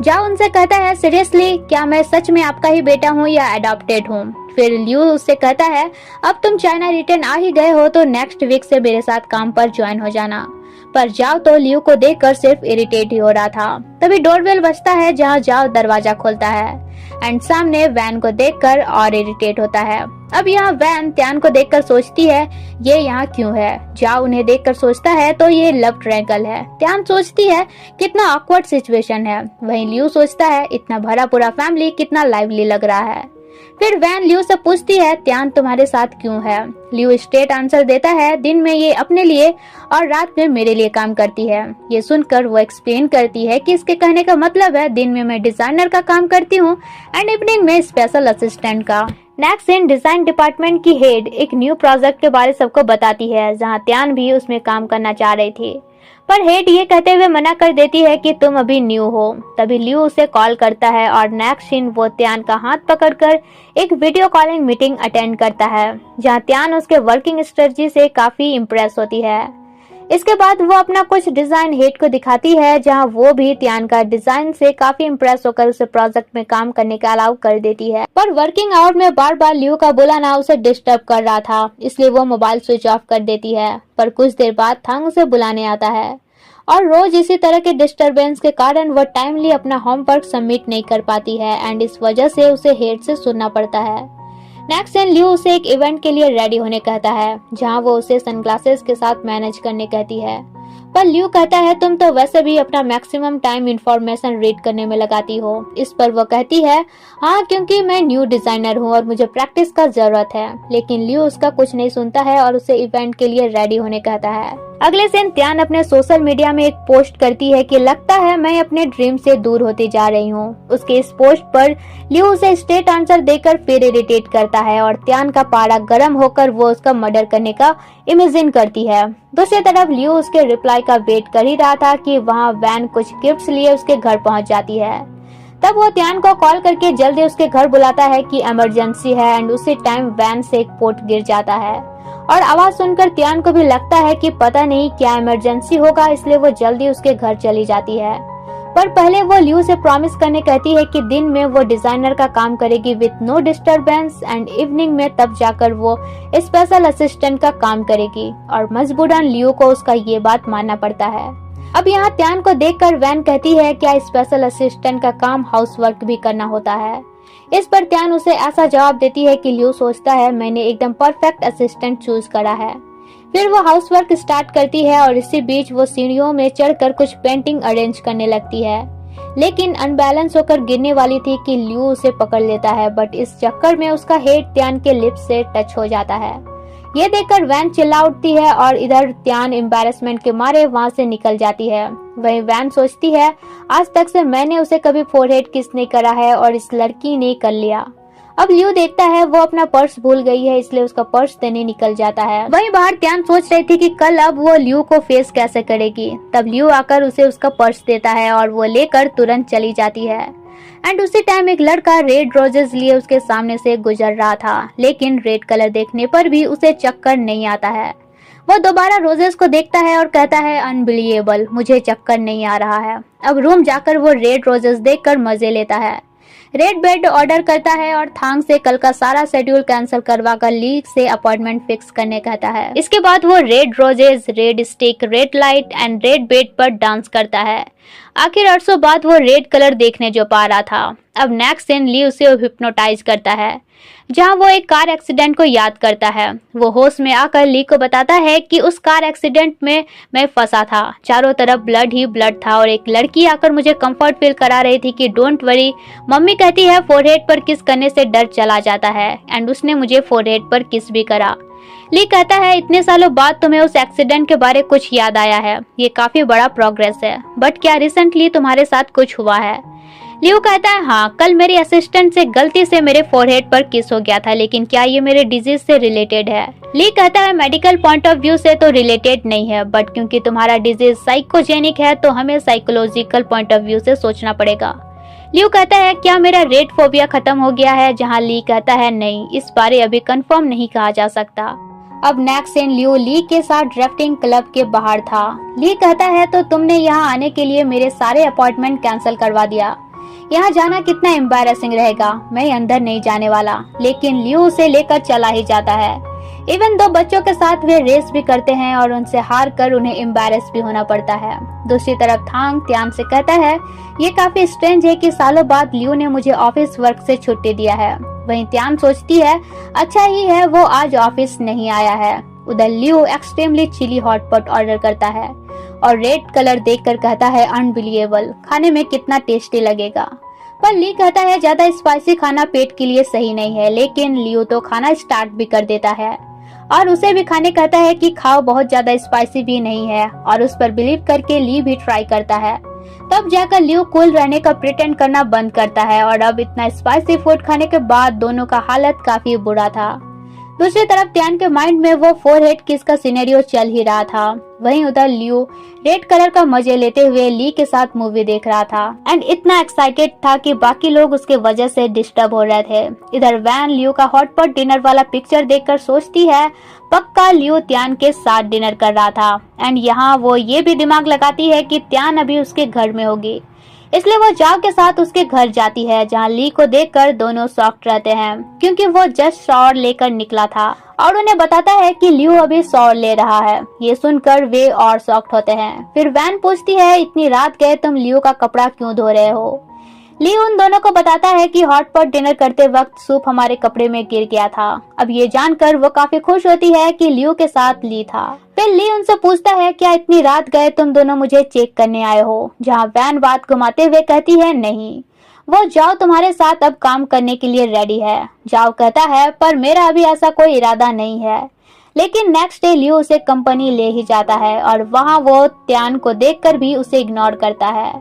जाओ उनसे कहता है सीरियसली क्या मैं सच में आपका ही बेटा हूँ या अडॉप्टेड हूँ। फिर लियो उससे कहता है अब तुम चाइना रिटर्न आ ही गए हो तो नेक्स्ट वीक से मेरे साथ काम पर ज्वाइन हो जाना। पर जाओ तो लियो को देखकर सिर्फ इरिटेट ही हो रहा था। तभी डोरबेल बजता है, जहाँ जाओ दरवाजा खोलता है एंड सामने वैन को देखकर और इरिटेट होता है। अब यहाँ वैन त्यान को देखकर सोचती है ये यहाँ क्यों है। जाओ उन्हें देखकर सोचता है तो ये लव ट्रायंगल है। त्यान सोचती है कितना ऑकवर्ड सिचुएशन है। वहीं लियो सोचता है इतना भरा पूरा फैमिली कितना लाइवली लग रहा है। फिर वैन लियो से पूछती है त्यान तुम्हारे साथ क्यों है। लियो स्ट्रेट आंसर देता है दिन में ये अपने लिए और रात में मेरे लिए काम करती है। ये सुनकर वो एक्सप्लेन करती है कि इसके कहने का मतलब है दिन में मैं डिजाइनर का काम करती हूँ एंड इवनिंग में स्पेशल असिस्टेंट का। नेक्स्ट सीन डिजाइन डिपार्टमेंट की हेड एक न्यू प्रोजेक्ट के बारे सबको बताती है, जहाँ त्यान भी उसमें काम करना चाह रही थी, पर हेड ये कहते हुए मना कर देती है कि तुम अभी न्यू हो। तभी लियो उसे कॉल करता है और नेक्स्ट सीन वो त्यान का हाथ पकड़कर एक वीडियो कॉलिंग मीटिंग अटेंड करता है, जहां त्यान उसके वर्किंग स्ट्रेटजी से काफी इम्प्रेस होती है। इसके बाद वो अपना कुछ डिजाइन हेड को दिखाती है, जहां वो भी त्यान का डिजाइन से काफी इम्प्रेस होकर उसे प्रोजेक्ट में काम करने का अलाउ कर देती है। पर वर्किंग आवर में बार बार लियो का बुलाना उसे डिस्टर्ब कर रहा था, इसलिए वो मोबाइल स्विच ऑफ कर देती है। पर कुछ देर बाद थंग उसे बुलाने आता है और रोज इसी तरह के डिस्टरबेंस के कारण वो टाइमली अपना होमवर्क सबमिट नहीं कर पाती है एंड इस वजह से उसे हेड से सुनना पड़ता है। नेक्स्ट सीन लियो उसे एक इवेंट के लिए रेडी होने कहता है, जहां वो उसे सनग्लासेस के साथ मैनेज करने कहती है। पर लियो कहता है तुम तो वैसे भी अपना मैक्सिमम टाइम इंफॉर्मेशन रीड करने में लगाती हो। इस पर वो कहती है हाँ क्योंकि मैं न्यू डिजाइनर हूँ और मुझे प्रैक्टिस का जरूरत है। लेकिन लियो उसका कुछ नहीं सुनता है और उसे इवेंट के लिए रेडी होने कहता है। अगले दिन त्यान अपने सोशल मीडिया में एक पोस्ट करती है कि लगता है मैं अपने ड्रीम से दूर होती जा रही हूँ। उसके इस पोस्ट पर लियो उसे स्ट्रेट आंसर देकर फिर इरिटेट करता है और त्यान का पारा गर्म होकर वो उसका मर्डर करने का इमेजिन करती है। दूसरी तरफ लियो उसके रिप्लाई का वेट कर ही रहा था कि वहाँ वैन कुछ गिफ्ट्स लिए उसके घर पहुँच जाती है। तब वो त्यान को कॉल करके जल्दी उसके घर बुलाता है कि इमरजेंसी है एंड उसी टाइम वैन से एक पोट गिर जाता है और आवाज सुनकर त्यान को भी लगता है कि पता नहीं क्या इमरजेंसी होगा, इसलिए वो जल्दी उसके घर चली जाती है। पर पहले वो लियो से प्रॉमिस करने कहती है कि दिन में वो डिजाइनर का काम करेगी with no disturbance and evening में तब जाकर वो स्पेशल असिस्टेंट का काम करेगी और मजबूरन लियो को उसका ये बात मानना पड़ता है। अब यहाँ त्यान को देखकर वैन कहती है क्या स्पेशल असिस्टेंट का काम हाउस वर्क भी करना होता है। इस पर त्यान उसे ऐसा जवाब देती है कि लियो सोचता है मैंने एकदम परफेक्ट असिस्टेंट चूज करा है। फिर वो हाउस वर्क स्टार्ट करती है और इसी बीच वो सीढ़ियों में चढ़कर कुछ पेंटिंग अरेंज करने लगती है, लेकिन अनबैलेंस होकर गिरने वाली थी कि लियो उसे पकड़ लेता है, बट इस चक्कर में उसका हेड त्यान के लिप्स से टच हो जाता है। ये देखकर वैन चिल्ला उठती है और इधर त्यान एम्बैरेसमेंट के मारे वहाँ से निकल जाती है। वहीं वैन सोचती है आज तक से मैंने उसे कभी फोरहेड किस नहीं करा है और इस लड़की ने कर लिया। अब लियो देखता है वो अपना पर्स भूल गई है, इसलिए उसका पर्स देने निकल जाता है। वहीं बाहर त्यान सोच रही थी कि कल अब वो लियो को फेस कैसे करेगी। तब लियो आकर उसे उसका पर्स देता है और वो लेकर तुरंत चली जाती है एंड उसी टाइम एक लड़का रेड रोजेस लिए उसके सामने से गुजर रहा था, लेकिन रेड कलर देखने पर भी उसे चक्कर नहीं आता है। वो दोबारा रोजेस को देखता है और कहता है अनबिलीवेबल, मुझे चक्कर नहीं आ रहा है। अब रूम जाकर वो रेड रोजेस देखकर मजे लेता है। रेड बेड ऑर्डर करता है और थांग से कल का सारा शेड्यूल कैंसिल करवाकर लीग से अपॉइंटमेंट फिक्स करने कहता है। इसके बाद वो red roses, red stick, red light and red bed पर डांस करता है। आखिर अरसों बाद वो रेड कलर देखने जो पा रहा था। अब नेक्स्ट सीन ली उसे हिप्नोटाइज करता है, जहां वो एक कार एक्सीडेंट को याद करता है। वो होश में आकर ली को बताता है कि उस कार एक्सीडेंट में मैं फंसा था, चारों तरफ ब्लड ही ब्लड था और एक लड़की आकर मुझे कंफर्ट फील करा रही थी कि डोंट वरी। मम्मी कहती है फोरहेड पर किस करने से डर चला जाता है एंड उसने मुझे फोरहेड पर किस भी करा। ली कहता है इतने सालों बाद तुम्हें उस एक्सीडेंट के बारे कुछ याद आया है, ये काफी बड़ा प्रोग्रेस है, बट क्या रिसेंटली तुम्हारे साथ कुछ हुआ है? लियो कहता है हाँ, कल मेरी असिस्टेंट से गलती से मेरे फोरहेड पर किस हो गया था, लेकिन क्या ये मेरे डिजीज से रिलेटेड है? ली कहता है मेडिकल पॉइंट ऑफ व्यू से तो रिलेटेड नहीं है, बट क्योंकि तुम्हारा डिजीज साइकोजेनिक है तो हमें साइकोलॉजिकल पॉइंट ऑफ व्यू से सोचना पड़ेगा। लियो कहता है क्या मेरा रेड फोबिया खत्म हो गया है? जहाँ ली कहता है नहीं, इस बारे अभी कंफर्म नहीं कहा जा सकता। अब नेक्स्ट सीन लियो ली के साथ ड्राफ्टिंग क्लब के बाहर था। ली कहता है तो तुमने यहाँ आने के लिए मेरे सारे अपॉइंटमेंट कैंसिल करवा दिया, यहाँ जाना कितना एम्बैरेसिंग रहेगा, मैं अंदर नहीं जाने वाला। लेकिन लियो उसे लेकर चला ही जाता है। इवन दो बच्चों के साथ वे रेस भी करते हैं और उनसे हार कर उन्हें एम्बैरेस भी होना पड़ता है। दूसरी तरफ थांग त्यान से कहता है ये काफी स्ट्रेंज है कि सालों बाद लियो ने मुझे ऑफिस वर्क से छुट्टी दिया है। वहीं त्यान सोचती है अच्छा ही है वो आज ऑफिस नहीं आया है। उधर लियो एक्सट्रीमली चिली हॉटपॉट ऑर्डर करता है और रेड कलर देखकर कहता है अनबिलीवेबल, खाने में कितना टेस्टी लगेगा। पर ली कहता है ज्यादा स्पाइसी खाना पेट के लिए सही नहीं है, लेकिन लियो तो खाना स्टार्ट भी कर देता है और उसे भी खाने कहता है कि खाओ, बहुत ज्यादा स्पाइसी भी नहीं है, और उस पर बिलीव करके ली भी ट्राई करता है। तब जाकर लियो कूल रहने का प्रिटेंड करना बंद करता है और अब इतना स्पाइसी फूड खाने के बाद दोनों का हालत काफी बुरा था। दूसरी तरफ त्यान के माइंड में वो फोरहेड किस का सिनेरियो चल ही रहा था। वहीं उधर लियो रेड कलर का मजे लेते हुए ली के साथ मूवी देख रहा था एंड इतना एक्साइटेड था कि बाकी लोग उसके वजह से डिस्टर्ब हो रहे थे। इधर वैन लियो का हॉटपॉट डिनर वाला पिक्चर देखकर सोचती है पक्का लियो त्यान के साथ डिनर कर रहा था एंड यहाँ वो ये भी दिमाग लगाती है कि त्यान अभी उसके घर में होगी, इसलिए वो जाओ के साथ उसके घर जाती है, जहाँ ली को देखकर दोनों शॉक्ड रहते हैं क्योंकि वो जस्ट शॉवर लेकर निकला था और उन्हें बताता है कि लियो अभी शॉवर ले रहा है। ये सुनकर वे और शॉक्ड होते हैं। फिर वैन पूछती है इतनी रात गए तुम लियो का कपड़ा क्यों धो रहे हो? लियो उन दोनों को बताता है कि हॉटपॉट डिनर करते वक्त सूप हमारे कपड़े में गिर गया था। अब ये जानकर वो काफी खुश होती है कि लियो के साथ ली था। फिर ली उनसे पूछता है क्या इतनी रात गए तुम दोनों मुझे चेक करने आए हो? जहाँ वैन बात घुमाते हुए कहती है नहीं, वो जाओ तुम्हारे साथ अब काम करने के लिए रेडी है। जाओ कहता है पर मेरा अभी ऐसा कोई इरादा नहीं है। लेकिन नेक्स्ट डे लियो उसे कंपनी ले ही जाता है और वहाँ वो त्यान को देखकर भी उसे इग्नोर करता है।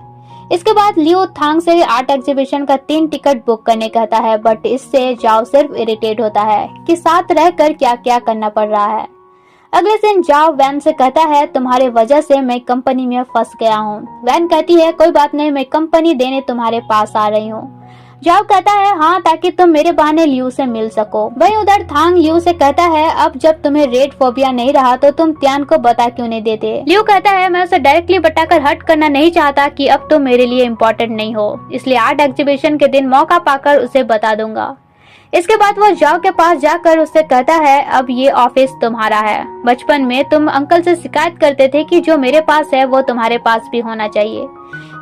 इसके बाद लियो थांग से आर्ट एग्जीबिशन का 3 टिकट बुक करने कहता है, बट इससे जाओ सिर्फ इरिटेट होता है कि साथ रहकर क्या क्या करना पड़ रहा है। अगले दिन जाओ वैन से कहता है तुम्हारे वजह से मैं कंपनी में फंस गया हूँ। वैन कहती है कोई बात नहीं, मैं कंपनी देने तुम्हारे पास आ रही हूँ। जाओ कहता है हाँ, ताकि तुम मेरे बहाने लियो से मिल सको। वहीं उधर थांग लियो से कहता है अब जब तुम्हें रेड फोबिया नहीं रहा तो तुम त्यान को बता क्यों नहीं देते? लियो कहता है मैं उसे डायरेक्टली बताकर हट करना नहीं चाहता कि अब तुम मेरे लिए इम्पोर्टेंट नहीं हो, इसलिए आर्ट एग्जीबिशन के दिन मौका पाकर उसे बता दूंगा। इसके बाद वो जाओ के पास जाकर उससे कहता है अब ये ऑफिस तुम्हारा है। बचपन में तुम अंकल से शिकायत करते थे कि जो मेरे पास है वो तुम्हारे पास भी होना चाहिए,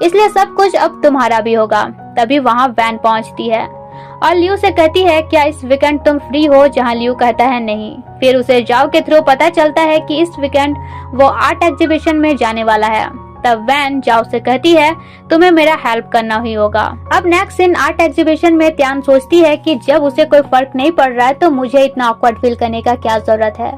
इसलिए सब कुछ अब तुम्हारा भी होगा। तभी वहाँ वैन पहुँचती है और लियो से कहती है क्या इस वीकेंड तुम फ्री हो? जहाँ लियो कहता है नहीं। फिर उसे जाओ के थ्रू पता चलता है कि इस वीकेंड वो आर्ट एग्जीबिशन में जाने वाला है। तब वैन जाओ से कहती है तुम्हें मेरा हेल्प करना ही होगा। अब नेक्स्ट सीन आर्ट एग्जीबिशन में त्यान सोचती है कि जब उसे कोई फर्क नहीं पड़ रहा है तो मुझे इतना ऑकवर्ड फील करने का क्या जरूरत है।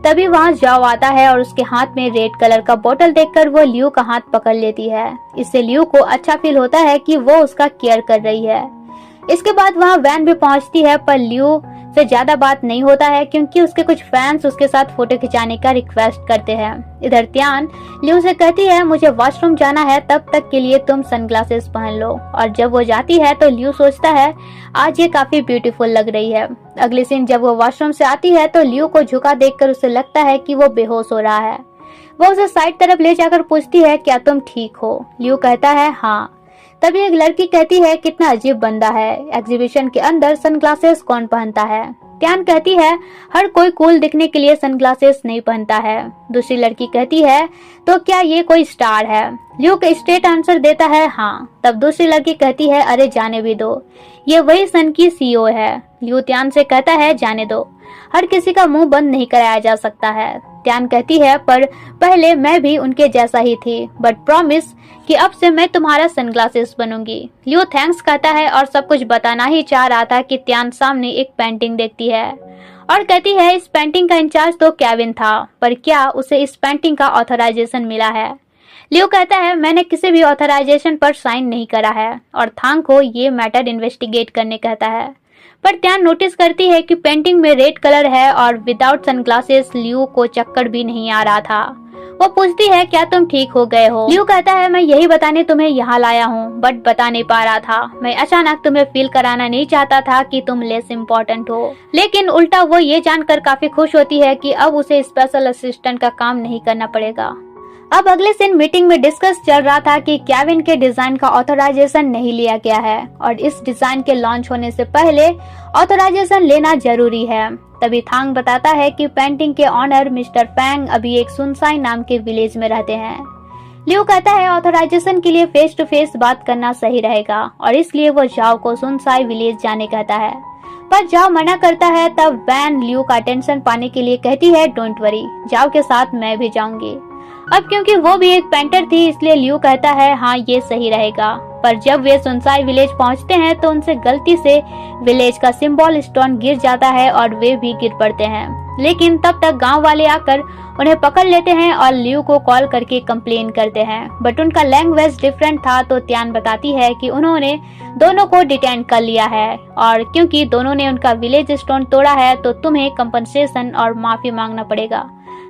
तभी वहाँ जाओ आता है और उसके हाथ में रेड कलर का बोतल देखकर वो लियो का हाथ पकड़ लेती है। इससे लियो को अच्छा फील होता है कि वो उसका केयर कर रही है। इसके बाद वहाँ वैन भी पहुँचती है, पर लियो से ज्यादा बात नहीं होता है क्योंकि उसके कुछ फैंस उसके साथ फोटो खिंचाने का रिक्वेस्ट करते हैं। इधर त्यान लियो से कहती है मुझे वॉशरूम जाना है, तब तक के लिए तुम सनग्लासेस पहन लो। और जब वो जाती है तो लियो सोचता है आज ये काफी ब्यूटीफुल लग रही है। अगले सीन जब वो वॉशरूम से आती है तो लियो को झुका देखकर उसे लगता है कि वो बेहोश हो रहा है। वो उसे साइड तरफ ले जाकर पूछती है क्या तुम ठीक हो? लियो कहता है हाँ। तभी एक लड़की कहती है कितना अजीब बंदा है, एग्जीबिशन के अंदर सनग्लासेस कौन पहनता है? त्यान कहती है हर कोई कूल दिखने के लिए सनग्लासेस नहीं पहनता है। दूसरी लड़की कहती है तो क्या ये कोई स्टार है? लियो का स्ट्रेट आंसर देता है हाँ। तब दूसरी लड़की कहती है अरे जाने भी दो, ये वही सन की सीईओ है। लियो त्यान से कहता है जाने दो, हर किसी का मुंह बंद नहीं कराया जा सकता है। त्यान कहती है पर पहले मैं भी उनके जैसा ही थी, बट प्रॉमिस कि अब से मैं तुम्हारा सनग्लासेस बनूंगी। लियो थैंक्स कहता है और सब कुछ बताना ही चाह रहा था कि त्यान सामने एक पेंटिंग देखती है और कहती है इस पेंटिंग का इंचार्ज तो केविन था, पर क्या उसे इस पेंटिंग का ऑथराइजेशन मिला है? लियो कहता है मैंने किसी भी ऑथराइजेशन पर साइन नहीं करा है और थांग को ये मैटर इन्वेस्टिगेट करने कहता है। पर त्यान नोटिस करती है कि पेंटिंग में रेड कलर है और विदाउट सनग्लासेस लियो को चक्कर भी नहीं आ रहा था। वो पूछती है क्या तुम ठीक हो गए हो? लियो कहता है मैं यही बताने तुम्हें यहाँ लाया हूँ, बट बता नहीं पा रहा था। मैं अचानक तुम्हें फील कराना नहीं चाहता था कि तुम लेस इम्पोर्टेंट हो। लेकिन उल्टा वो ये जानकर काफी खुश होती है कि अब उसे स्पेशल असिस्टेंट का काम नहीं करना पड़ेगा। अब अगले दिन मीटिंग में डिस्कस चल रहा था कि केविन के डिजाइन का ऑथराइजेशन नहीं लिया गया है और इस डिजाइन के लॉन्च होने से पहले ऑथराइजेशन लेना जरूरी है। तभी थांग बताता है कि पेंटिंग के ऑनर मिस्टर फैंग अभी एक सुनसाई नाम के विलेज में रहते हैं। लियो कहता है ऑथराइजेशन के लिए फेस टू फेस बात करना सही रहेगा और इसलिए वो जाओ को सुनसाई विलेज जाने कहता है, पर जाओ मना करता है। तब वैन लियो का अटेंशन पाने के लिए कहती है डोंट वरी, जाओ के साथ मैं भी जाऊंगी। अब क्योंकि वो भी एक पेंटर थी इसलिए लियो कहता है हाँ ये सही रहेगा। पर जब वे सुनसाई विलेज पहुंचते हैं तो उनसे गलती से विलेज का सिंबल स्टोन गिर जाता है और वे भी गिर पड़ते हैं। लेकिन तब तक गांव वाले आकर उन्हें पकड़ लेते हैं और लियो को कॉल करके कंप्लेन करते हैं, बट उनका लैंग्वेज डिफरेंट था। तो त्यान बताती है कि उन्होंने दोनों को डिटेन कर लिया है और क्योंकि दोनों ने उनका विलेज स्टोन तोड़ा है तो तुम्हें कंपनसेशन और माफी मांगना पड़ेगा,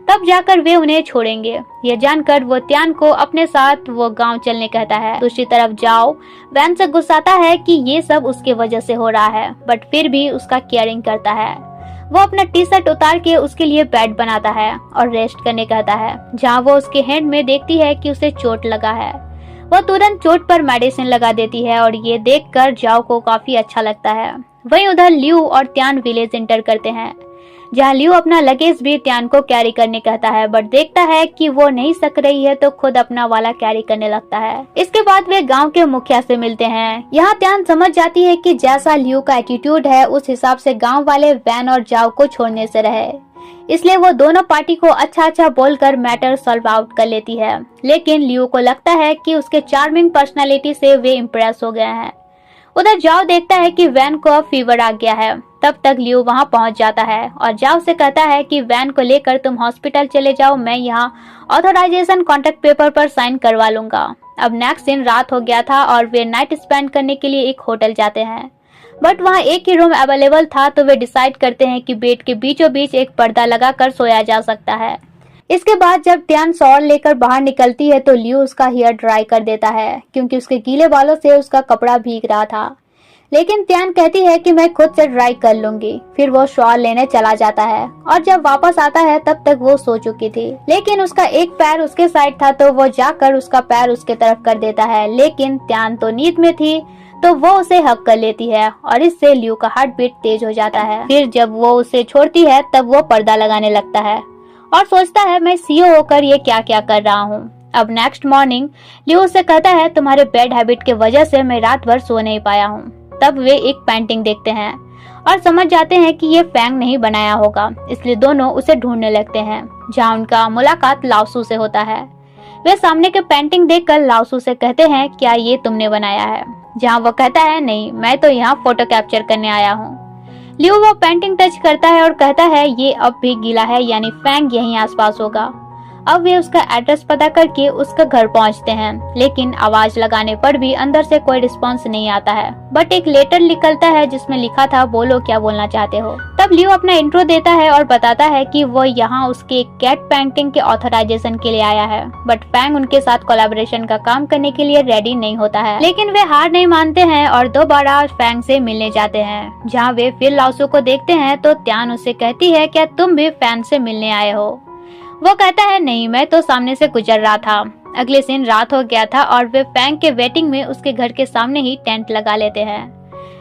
तब जाकर वे उन्हें छोड़ेंगे। ये जानकर वो त्यान को अपने साथ वो गांव चलने कहता है। दूसरी तरफ जाओ वैन से गुस्साता है कि ये सब उसके वजह से हो रहा है, बट फिर भी उसका केयरिंग करता है। वो अपना टी शर्ट उतार के उसके लिए बेड बनाता है और रेस्ट करने कहता है, जहाँ वो उसके हैंड में देखती है कि उसे चोट लगा है। वो तुरंत चोट पर मेडिसिन लगा देती है और ये देखकर जाओ को काफी अच्छा लगता है। वहीं उधर लियो और त्यान विलेज एंटर करते हैं, जहाँ लियो अपना लगेज भी त्यान को कैरी करने कहता है, बट देखता है कि वो नहीं सक रही है तो खुद अपना वाला कैरी करने लगता है। इसके बाद वे गांव के मुखिया से मिलते हैं। यहाँ त्यान समझ जाती है कि जैसा लियो का एटीट्यूड है उस हिसाब से गांव वाले वैन और जाओ को छोड़ने से रहे, इसलिए वो दोनों पार्टी को अच्छा बोलकर मैटर सॉल्व आउट कर लेती है। लेकिन लियो को लगता है कि उसके चार्मिंग पर्सनालिटी से वे इम्प्रेस हो गए हैं। उधर जाओ देखता है कि वैन को अब फीवर आ गया है। तब तक लियो वहां पहुंच जाता है और जाओ से कहता है कि वैन को लेकर तुम हॉस्पिटल चले जाओ, मैं यहाँ ऑथराइजेशन कॉन्ट्रैक्ट पेपर पर साइन करवा लूंगा। अब नेक्स्ट दिन रात हो गया था और वे नाइट स्पेंड करने के लिए एक होटल जाते हैं, बट वहाँ एक ही रूम अवेलेबल था। तो वे डिसाइड करते हैं कि बेड के बीचों बीच एक पर्दा लगाकर सोया जा सकता है। इसके बाद जब त्यान शॉवर लेकर बाहर निकलती है तो लियो उसका हेयर ड्राई कर देता है, क्योंकि उसके गीले बालों से उसका कपड़ा भीग रहा था। लेकिन त्यान कहती है कि मैं खुद से ड्राई कर लूंगी। फिर वो शॉवर लेने चला जाता है और जब वापस आता है तब तक वो सो चुकी थी, लेकिन उसका एक पैर उसके साइड था तो वो जाकर उसका पैर उसके तरफ कर देता है। लेकिन त्यान तो नींद में थी तो वो उसे हक कर लेती है और इससे लियो का हार्ट बीट तेज हो जाता है। फिर जब वो उसे छोड़ती है तब वो पर्दा लगाने लगता है और सोचता है मैं सीईओ होकर ये क्या क्या कर रहा हूँ। अब नेक्स्ट मॉर्निंग लियो उसे कहता है तुम्हारे बैड हैबिट के वजह से मैं रात भर सो नहीं पाया हूँ। तब वे एक पेंटिंग देखते हैं और समझ जाते हैं कि ये फैंग नहीं बनाया होगा, इसलिए दोनों उसे ढूंढने लगते हैं, जहाँ उनका मुलाकात लाओसू से होता है। वे सामने के पेंटिंग देखकर लाओसू से कहते हैं क्या ये तुमने बनाया है? जहाँ वो कहता है नहीं, मैं तो यहाँ फोटो कैप्चर करने आया हूँ। लियो वो पेंटिंग टच करता है और कहता है ये अब भी गीला है, यानी फैंग यहीं आसपास होगा। अब वे उसका एड्रेस पता करके उसका घर पहुंचते हैं, लेकिन आवाज लगाने पर भी अंदर से कोई रिस्पांस नहीं आता है। बट एक लेटर निकलता है जिसमें लिखा था बोलो क्या बोलना चाहते हो। तब लियो अपना इंट्रो देता है और बताता है कि वो यहाँ उसके कैट पेंटिंग के ऑथराइजेशन के लिए आया है, बट फैंग उनके साथ कोलैबोरेशन का काम करने के लिए रेडी नहीं होता है। लेकिन वे हार नहीं मानते हैं और दोबारा फैंग से मिलने जाते हैं, जहाँ वे फिर लाओसू को देखते हैं तो त्यान उससे कहती है क्या तुम भी फैंग से मिलने आए हो? वो कहता है नहीं, मैं तो सामने से गुजर रहा था। अगले दिन रात हो गया था और वे फैंग के वेटिंग में उसके घर के सामने ही टेंट लगा लेते हैं,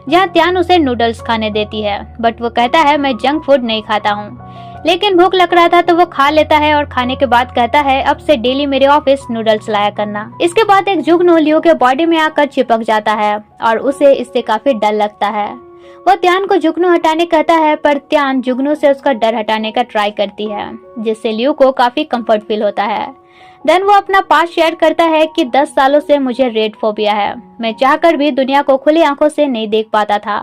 जहाँ त्यान उसे नूडल्स खाने देती है, बट वो कहता है मैं जंक फूड नहीं खाता हूँ। लेकिन भूख लग रहा था तो वो खा लेता है और खाने के बाद कहता है अब से डेली मेरे ऑफिस नूडल्स लाया करना। इसके बाद एक जुगनू लियो के बॉडी में आकर चिपक जाता है और उसे इससे काफी डर लगता है। वो त्यान को जुगनू हटाने कहता है, पर त्यान जुगनू से उसका डर हटाने का ट्राई करती है, जिससे लियो को काफी कंफर्ट फील होता है। देन वो अपना पास शेयर करता है कि 10 सालों से मुझे रेड फोबिया है। मैं चाहकर भी दुनिया को खुली आंखों से नहीं देख पाता था,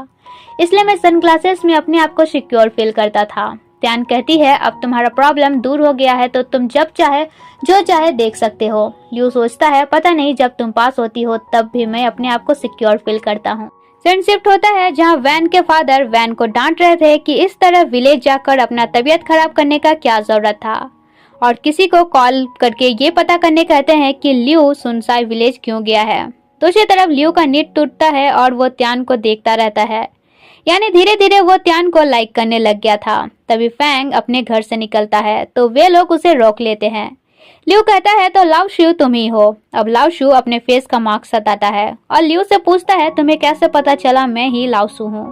इसलिए मैं सनग्लासेस में अपने आप को सिक्योर फील करता था। त्यान कहती है अब तुम्हारा प्रॉब्लम दूर हो गया है तो तुम जब चाहे जो चाहे देख सकते हो। लियो सोचता है पता नहीं जब तुम पास होती हो तब भी मैं अपने आप को सिक्योर फील करता हूँ। सीन शिफ्ट होता है जहाँ वैन के फादर वैन को डांट रहे थे कि इस तरह विलेज जाकर अपना तबीयत खराब करने का क्या जरूरत था, और किसी को कॉल करके ये पता करने कहते हैं कि लियो सुनसाई विलेज क्यों गया है। दूसरी तरफ लियो का नींद टूटता है और वो त्यान को देखता रहता है, यानी धीरे धीरे वो त्यान को लाइक करने लग गया था। तभी फैंग अपने घर से निकलता है तो वे लोग उसे रोक लेते हैं। लियो कहता है तो लाओ शू तुम ही हो। अब लाओ शू अपने फेस का मार्क्स सताता है और लियो से पूछता है तुम्हें कैसे पता चला मैं ही लाओ शू हूँ।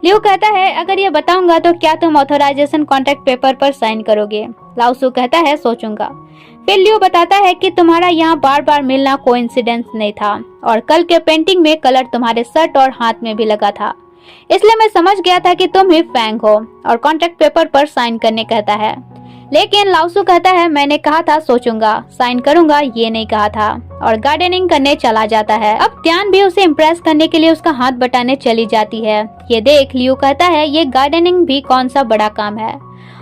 लियो कहता है अगर ये बताऊंगा तो क्या तुम ऑथराइजेशन कॉन्ट्रैक्ट पेपर पर साइन करोगे। लाओ शू कहता है सोचूंगा। फिर लियो बताता है कि तुम्हारा यहाँ बार बार मिलना कोइंसिडेंस नहीं था और कल के पेंटिंग में कलर तुम्हारे शर्ट और हाथ में भी लगा था, इसलिए मैं समझ गया था कि तुम ही फैंग हो, और कॉन्ट्रैक्ट पेपर पर साइन करने कहता है। लेकिन लाओसू कहता है मैंने कहा था सोचूंगा, साइन करूंगा ये नहीं कहा था, और गार्डनिंग करने चला जाता है। अब त्यान भी उसे इम्प्रेस करने के लिए उसका हाथ बटाने चली जाती है। ये देख लियो कहता है ये गार्डनिंग भी कौन सा बड़ा काम है,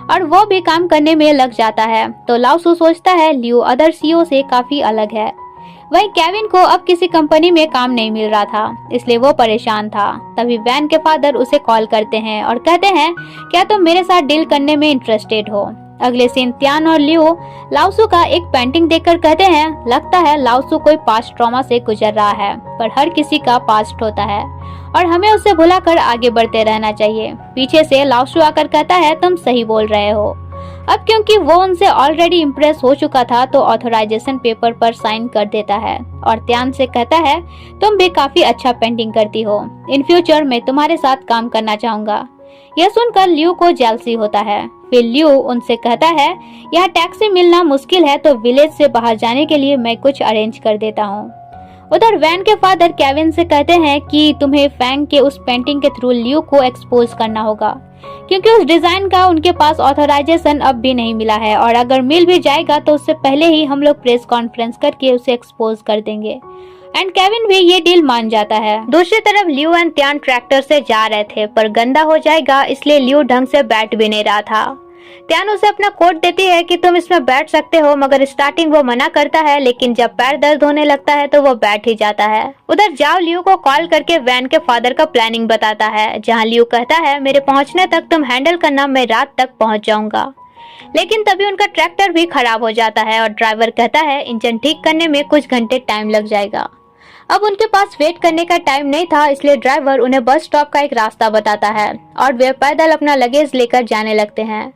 और वो भी काम करने में लग जाता है। तो लाओसू सोचता है लियो अदर सीईओ से काफी अलग है। वहीं केविन को अब किसी कंपनी में काम नहीं मिल रहा था, इसलिए वो परेशान था। तभी वैन के फादर उसे कॉल करते हैं और कहते हैं क्या तुम मेरे साथ डील करने में इंटरेस्टेड हो। अगले सीन त्यान और लियो लाओसू का एक पेंटिंग देखकर कहते हैं लगता है लाओसू कोई पास्ट ट्रॉमा से गुजर रहा है, पर हर किसी का पास्ट होता है और हमें उसे भुलाकर आगे बढ़ते रहना चाहिए। पीछे से लाओसू आकर कहता है तुम सही बोल रहे हो। अब क्योंकि वो उनसे ऑलरेडी इम्प्रेस हो चुका था तो ऑथराइजेशन पेपर पर साइन कर देता है और त्यान से कहता है तुम भी काफी अच्छा पेंटिंग करती हो, इन फ्यूचर मैं तुम्हारे साथ काम करना चाहूंगा। यह सुनकर लियो को जेलसी होता है। फिर लियो उनसे कहता है यहाँ टैक्सी मिलना मुश्किल है तो विलेज से बाहर जाने के लिए मैं कुछ अरेंज कर देता हूँ। उधर वैन के फादर केविन से कहते हैं कि तुम्हें फैंग के उस पेंटिंग के थ्रू लियो को एक्सपोज करना होगा, क्योंकि उस डिजाइन का उनके पास ऑथराइजेशन अब भी नहीं मिला है, और अगर मिल भी जाएगा तो उससे पहले ही हम लोग प्रेस कॉन्फ्रेंस करके उसे एक्सपोज कर देंगे। एंड केविन भी ये डील मान जाता है। दूसरी तरफ लियो एंड त्यान ट्रैक्टर से जा रहे थे, पर गंदा हो जाएगा इसलिए लियो ढंग से बैठ भी नहीं रहा था। त्यान उसे अपना कोट देती है कि तुम इसमें बैठ सकते हो, मगर स्टार्टिंग वो मना करता है, लेकिन जब पैर दर्द होने लगता है तो वो बैठ ही जाता है। उधर जाओ लियो को कॉल करके वैन के फादर का प्लानिंग बताता है, जहाँ लियो कहता है मेरे पहुँचने तक तुम हैंडल करना, मैं रात तक पहुँच जाऊंगा। लेकिन तभी उनका ट्रैक्टर भी खराब हो जाता है और ड्राइवर कहता है इंजन ठीक करने में कुछ घंटे टाइम लग जाएगा। अब उनके पास वेट करने का टाइम नहीं था, इसलिए ड्राइवर उन्हें बस स्टॉप का एक रास्ता बताता है और वे पैदल अपना लगेज लेकर जाने लगते हैं।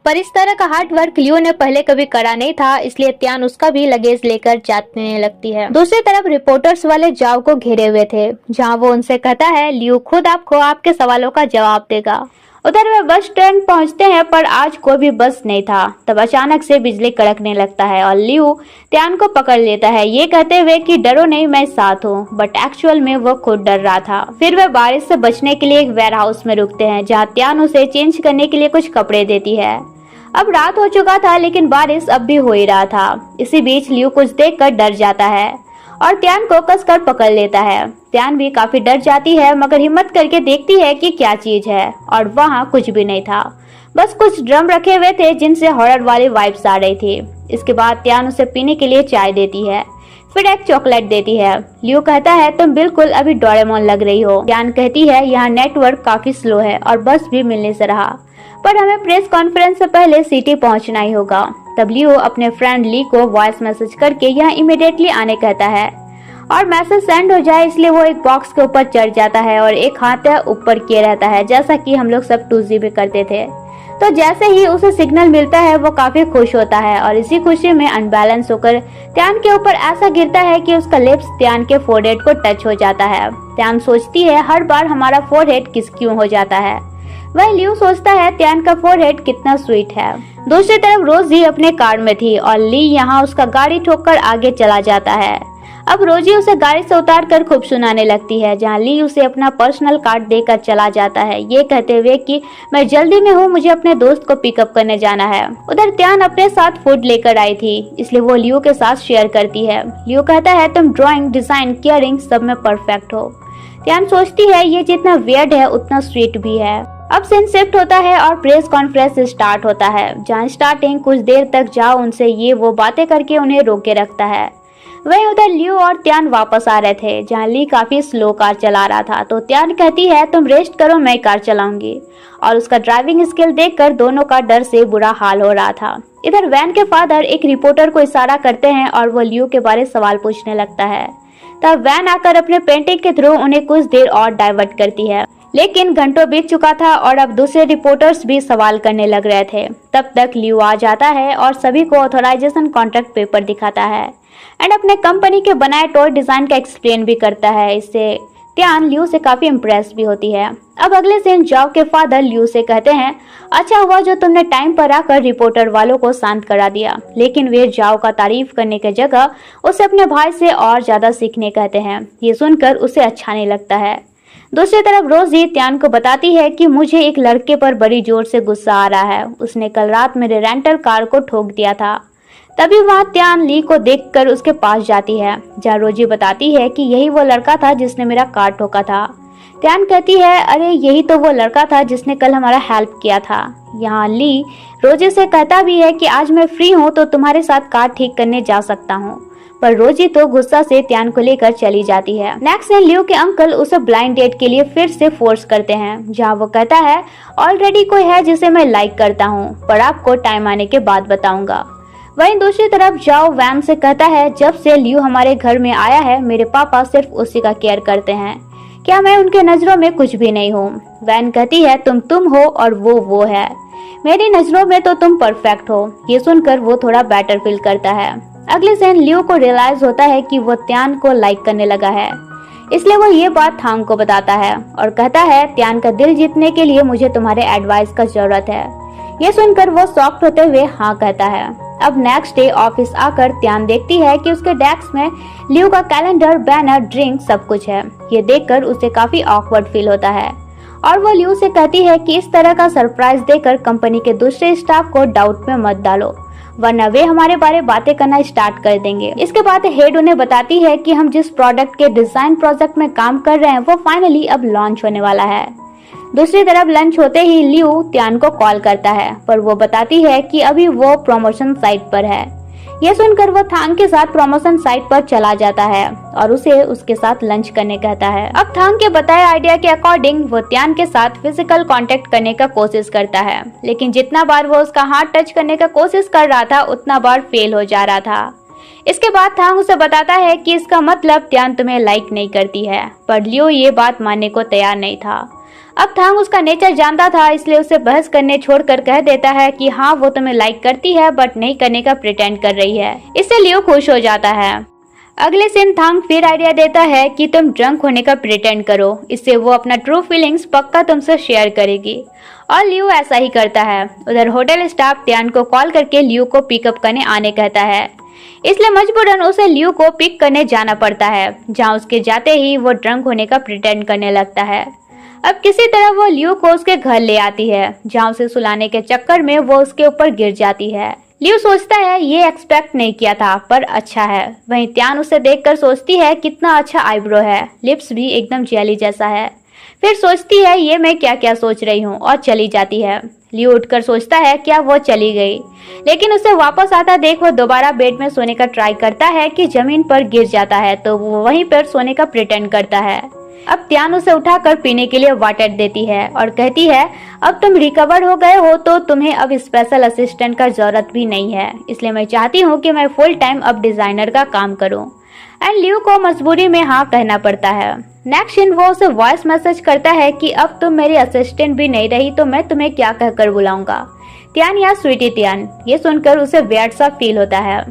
पर इस तरह का हार्ड वर्क लियो ने पहले कभी करा नहीं था, इसलिए त्यान उसका भी लगेज लेकर जाने लगती है। दूसरी तरफ रिपोर्टर्स वाले जाओ को घेरे हुए थे, जहां वो उनसे कहता है लियो खुद आपको आपके सवालों का जवाब देगा। उधर वे बस स्टैंड पहुंचते हैं, पर आज कोई भी बस नहीं था। तब अचानक से बिजली कड़कने लगता है और लियो त्यान को पकड़ लेता है, ये कहते हुए कि डरो नहीं मैं साथ हूँ, बट एक्चुअल में वो खुद डर रहा था। फिर वे बारिश से बचने के लिए एक वेयर हाउस में रुकते हैं, जहाँ त्यान उसे चेंज करने के लिए कुछ कपड़े देती है। अब रात हो चुका था लेकिन बारिश अब भी हो ही रहा था। इसी बीच लियो कुछ देखकर डर जाता है और त्यान को कसकर पकड़ लेता है। त्यान भी काफी डर जाती है, मगर हिम्मत करके देखती है कि क्या चीज है, और वहाँ कुछ भी नहीं था, बस कुछ ड्रम रखे हुए थे जिनसे हॉरर वाली वाइब्स आ रही थी। इसके बाद त्यान उसे पीने के लिए चाय देती है, फिर एक चॉकलेट देती है। लियो कहता है तुम बिल्कुल अभी डोरेमोन लग रही हो। त्यान कहती है यहाँ नेटवर्क काफी स्लो है और बस भी मिलने से रहा, पर हमें प्रेस कॉन्फ्रेंस से पहले सिटी पहुंचना ही होगा। तब लियो अपने फ्रेंड ली को वॉइस मैसेज करके यहाँ इमीडिएटली आने कहता है, और मैसेज सेंड हो जाए इसलिए वो एक बॉक्स के ऊपर चढ़ जाता है और एक हाथ ऊपर किए रहता है, जैसा कि हम लोग सब 2G में करते थे। तो जैसे ही उसे सिग्नल मिलता है वो काफी खुश होता है, और इसी खुशी में अनबैलेंस होकर त्यान के ऊपर ऐसा गिरता है कि उसका लिप्स त्यान के फोरहेड को टच हो जाता है। त्यान सोचती है हर बार हमारा फोरहेड किस क्यों हो जाता है। वह लियो सोचता है त्यान का फोरहेड कितना स्वीट है। दूसरी तरफ रोजी अपने कार में थी और ली यहाँ उसका गाड़ी ठोककर आगे चला जाता है। अब रोजी उसे गाड़ी से उतारकर खूब सुनाने लगती है, जहाँ ली उसे अपना पर्सनल कार्ड देकर चला जाता है, ये कहते हुए कि मैं जल्दी में हूँ, मुझे अपने दोस्त को पिकअप करने जाना है। उधर त्यान अपने साथ फूड लेकर आई थी, इसलिए वो लियो के साथ शेयर करती है। लियो कहता है तुम ड्राइंग, डिजाइन, केयरिंग सब में परफेक्ट हो। त्यान सोचती है ये जितना वियर्ड है उतना स्वीट भी है। अब सीन शिफ्ट होता है और प्रेस कॉन्फ्रेंस स्टार्ट होता है, जहाँ स्टार्टिंग कुछ देर तक जाओ उनसे ये वो बातें करके उन्हें रोके रखता है। वहीं उधर लियो और त्यान वापस आ रहे थे, जहाँ ली काफी स्लो कार चला रहा था, तो त्यान कहती है तुम रेस्ट करो, मैं कार चलाऊंगी। और उसका ड्राइविंग स्किल देखकर दोनों का डर से बुरा हाल हो रहा था। इधर वैन के फादर एक रिपोर्टर को इशारा करते हैं और वो लियो के बारे सवाल पूछने लगता है। तब वैन आकर अपने पेंटिंग के थ्रू उन्हें कुछ देर और डाइवर्ट करती है, लेकिन घंटों बीत चुका था और अब दूसरे रिपोर्टर्स भी सवाल करने लग रहे थे। तब तक लियो आ जाता है और सभी को ऑथराइजेशन कॉन्ट्रैक्ट पेपर दिखाता है एंड अपने कंपनी के बनाए टॉय डिजाइन का एक्सप्लेन भी करता है। इससे त्यान लियो से काफी इम्प्रेस भी होती है। अब अगले दिन जाओ के फादर लियो से कहते हैं अच्छा हुआ जो तुमने टाइम पर आकर रिपोर्टर वालों को शांत करा दिया, लेकिन वे जाओ का तारीफ करने के जगह उसे अपने भाई से और ज्यादा सीखने कहते हैं। ये सुनकर उसे अच्छा नहीं लगता है। दूसरी तरफ रोजी त्यान को बताती है कि मुझे एक लड़के पर बड़ी जोर से गुस्सा आ रहा है, उसने कल रात मेरे रेंटल कार को ठोक दिया था। तभी वहाँ त्यान ली को देखकर उसके पास जाती है, जहाँ रोजी बताती है कि यही वो लड़का था जिसने मेरा कार ठोका था। त्यान कहती है अरे यही तो वो लड़का था जिसने कल हमारा हेल्प किया था। यहाँ ली रोजी से कहता भी है कि आज मैं फ्री हूँ तो तुम्हारे साथ कार ठीक करने जा सकता हूँ, पर रोजी तो गुस्सा से त्यान को लेकर चली जाती है। नेक्स्ट डे लियो के अंकल उसे ब्लाइंड डेट के लिए फिर से फोर्स करते हैं, जहाँ वो कहता है ऑलरेडी कोई है जिसे मैं लाइक करता हूँ, पर आपको टाइम आने के बाद बताऊंगा। वहीं दूसरी तरफ जाओ वैन से कहता है जब से लियो हमारे घर में आया है मेरे पापा सिर्फ उसी का केयर करते हैं, क्या मैं उनके नजरों में कुछ भी नहीं हूँ। वैन कहती है तुम हो और वो है, मेरी नजरों में तो तुम परफेक्ट हो। ये सुनकर वो थोड़ा बेटर फील करता है। अगले दिन लियो को रियलाइज होता है कि वो त्यान को लाइक करने लगा है, इसलिए वो ये बात थांग को बताता है और कहता है त्यान का दिल जीतने के लिए मुझे तुम्हारे एडवाइस का जरूरत है। ये सुनकर वो शॉक्ड होते हुए हाँ कहता है। अब नेक्स्ट डे ऑफिस आकर त्यान देखती है कि उसके डेस्क में लियो का कैलेंडर, बैनर, ड्रिंक सब कुछ है। ये देखकर उसे काफी ऑकवर्ड फील होता है और वो लियो से कहती है कि इस तरह का सरप्राइज देकर कंपनी के दूसरे स्टाफ को डाउट में मत डालो, वरना वे हमारे बारे बातें करना स्टार्ट कर देंगे। इसके बाद हेड उन्हें बताती है कि हम जिस प्रोडक्ट के डिजाइन प्रोजेक्ट में काम कर रहे हैं वो फाइनली अब लॉन्च होने वाला है। दूसरी तरफ लंच होते ही लियो त्यान को कॉल करता है, पर वो बताती है कि अभी वो प्रमोशन साइट पर है। यह सुनकर वो थांग के साथ प्रमोशन साइट पर चला जाता है और उसे उसके साथ लंच करने कहता है। अब थांग के बताए आइडिया के अकॉर्डिंग वो त्यान के साथ फिजिकल कांटेक्ट करने का कोशिश करता है, लेकिन जितना बार वो उसका हाथ टच करने का कोशिश कर रहा था उतना बार फेल हो जा रहा था। इसके बाद थांग उसे बताता है कि इसका मतलब त्यान तुम्हें लाइक नहीं करती है, पर लियो ये बात मानने को तैयार नहीं था। अब थांग उसका नेचर जानता था, इसलिए उसे बहस करने छोड़कर कह देता है कि हाँ वो तुम्हें लाइक करती है बट नहीं करने का प्रिटेंड कर रही है। इससे लियो खुश हो जाता है। अगले दिन थांग फिर आइडिया देता है कि तुम ड्रंक होने का प्रिटेंड करो, इससे वो अपना ट्रू फीलिंग्स पक्का तुमसे शेयर करेगी, और लियो ऐसा ही करता है। उधर होटल स्टाफ त्यान को कॉल करके लियो को पिकअप करने आने कहता है, इसलिए मजबूरन उसे लियो को पिक करने जाना पड़ता है, जहाँ उसके जाते ही वो ड्रंक होने का प्रिटेंड करने लगता है। अब किसी तरह वो लियो को उसके घर ले आती है, जहाँ उसे सुलाने के चक्कर में वो उसके ऊपर गिर जाती है। लियो सोचता है ये एक्सपेक्ट नहीं किया था, पर अच्छा है। वहीं त्यान उसे देखकर सोचती है कितना अच्छा आईब्रो है, लिप्स भी एकदम जेली जैसा है। फिर सोचती है ये मैं क्या क्या सोच रही हूँ और चली जाती है। लियो उठकर सोचता है क्या वो चली गई, लेकिन उसे वापस आता देख वो दोबारा बेड में सोने का ट्राई करता है कि जमीन पर गिर जाता है, तो वो वहीं पर सोने का प्रिटेंड करता है। अब त्यान उसे उठाकर पीने के लिए वाटर देती है और कहती है अब तुम रिकवर हो गए हो तो तुम्हें अब स्पेशल असिस्टेंट का जरूरत भी नहीं है, इसलिए मैं चाहती हूँ कि मैं फुल टाइम अब डिजाइनर का काम करूँ। एंड लियो को मजबूरी में हाँ कहना पड़ता है। नेक्स्ट दिन वो उसे वॉइस मैसेज करता है कि अब तुम मेरी असिस्टेंट भी नहीं रही तो मैं तुम्हें क्या कहकर बुलाऊंगा, त्यान या स्वीटी त्यान। ये सुनकर उसे वियर्ड सा फील होता है।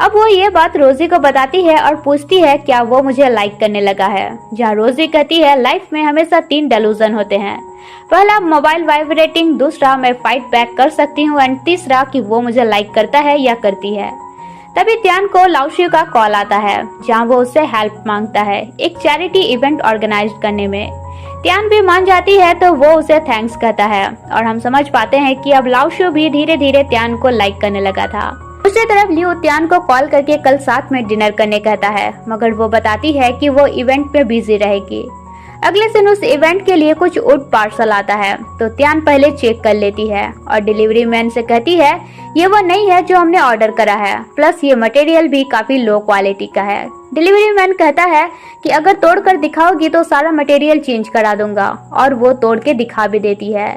अब वो ये बात रोजी को बताती है और पूछती है क्या वो मुझे लाइक करने लगा है, जहाँ रोजी कहती है लाइफ में हमेशा 3 डेलूजन होते हैं, पहला मोबाइल वाइब्रेटिंग, दूसरा मैं फाइट बैक कर सकती हूँ, एंड तीसरा कि वो मुझे लाइक करता है या करती है। तभी त्यान को लाओशू का कॉल आता है, जहां वो उससे हेल्प मांगता है एक चैरिटी इवेंट ऑर्गेनाइज करने में। त्यान भी मान जाती है तो वो उसे थैंक्स कहता है और हम समझ पाते हैं कि अब लाओशू भी धीरे धीरे त्यान को लाइक करने लगा था। दूसरी तरफ लियो त्यान को कॉल करके कल साथ में डिनर करने कहता है, मगर वो बताती है कि वो इवेंट में बिजी रहेगी। अगले दिन उस इवेंट के लिए कुछ वुड पार्सल आता है, तो त्यान पहले चेक कर लेती है और डिलीवरी मैन से कहती है ये वो नहीं है जो हमने ऑर्डर करा है, प्लस ये मटेरियल भी काफी लो क्वालिटी का है। डिलीवरी मैन कहता है कि अगर तोड़ कर दिखाओगी तो सारा मटेरियल चेंज करा दूंगा, और वो तोड़ के दिखा भी देती है।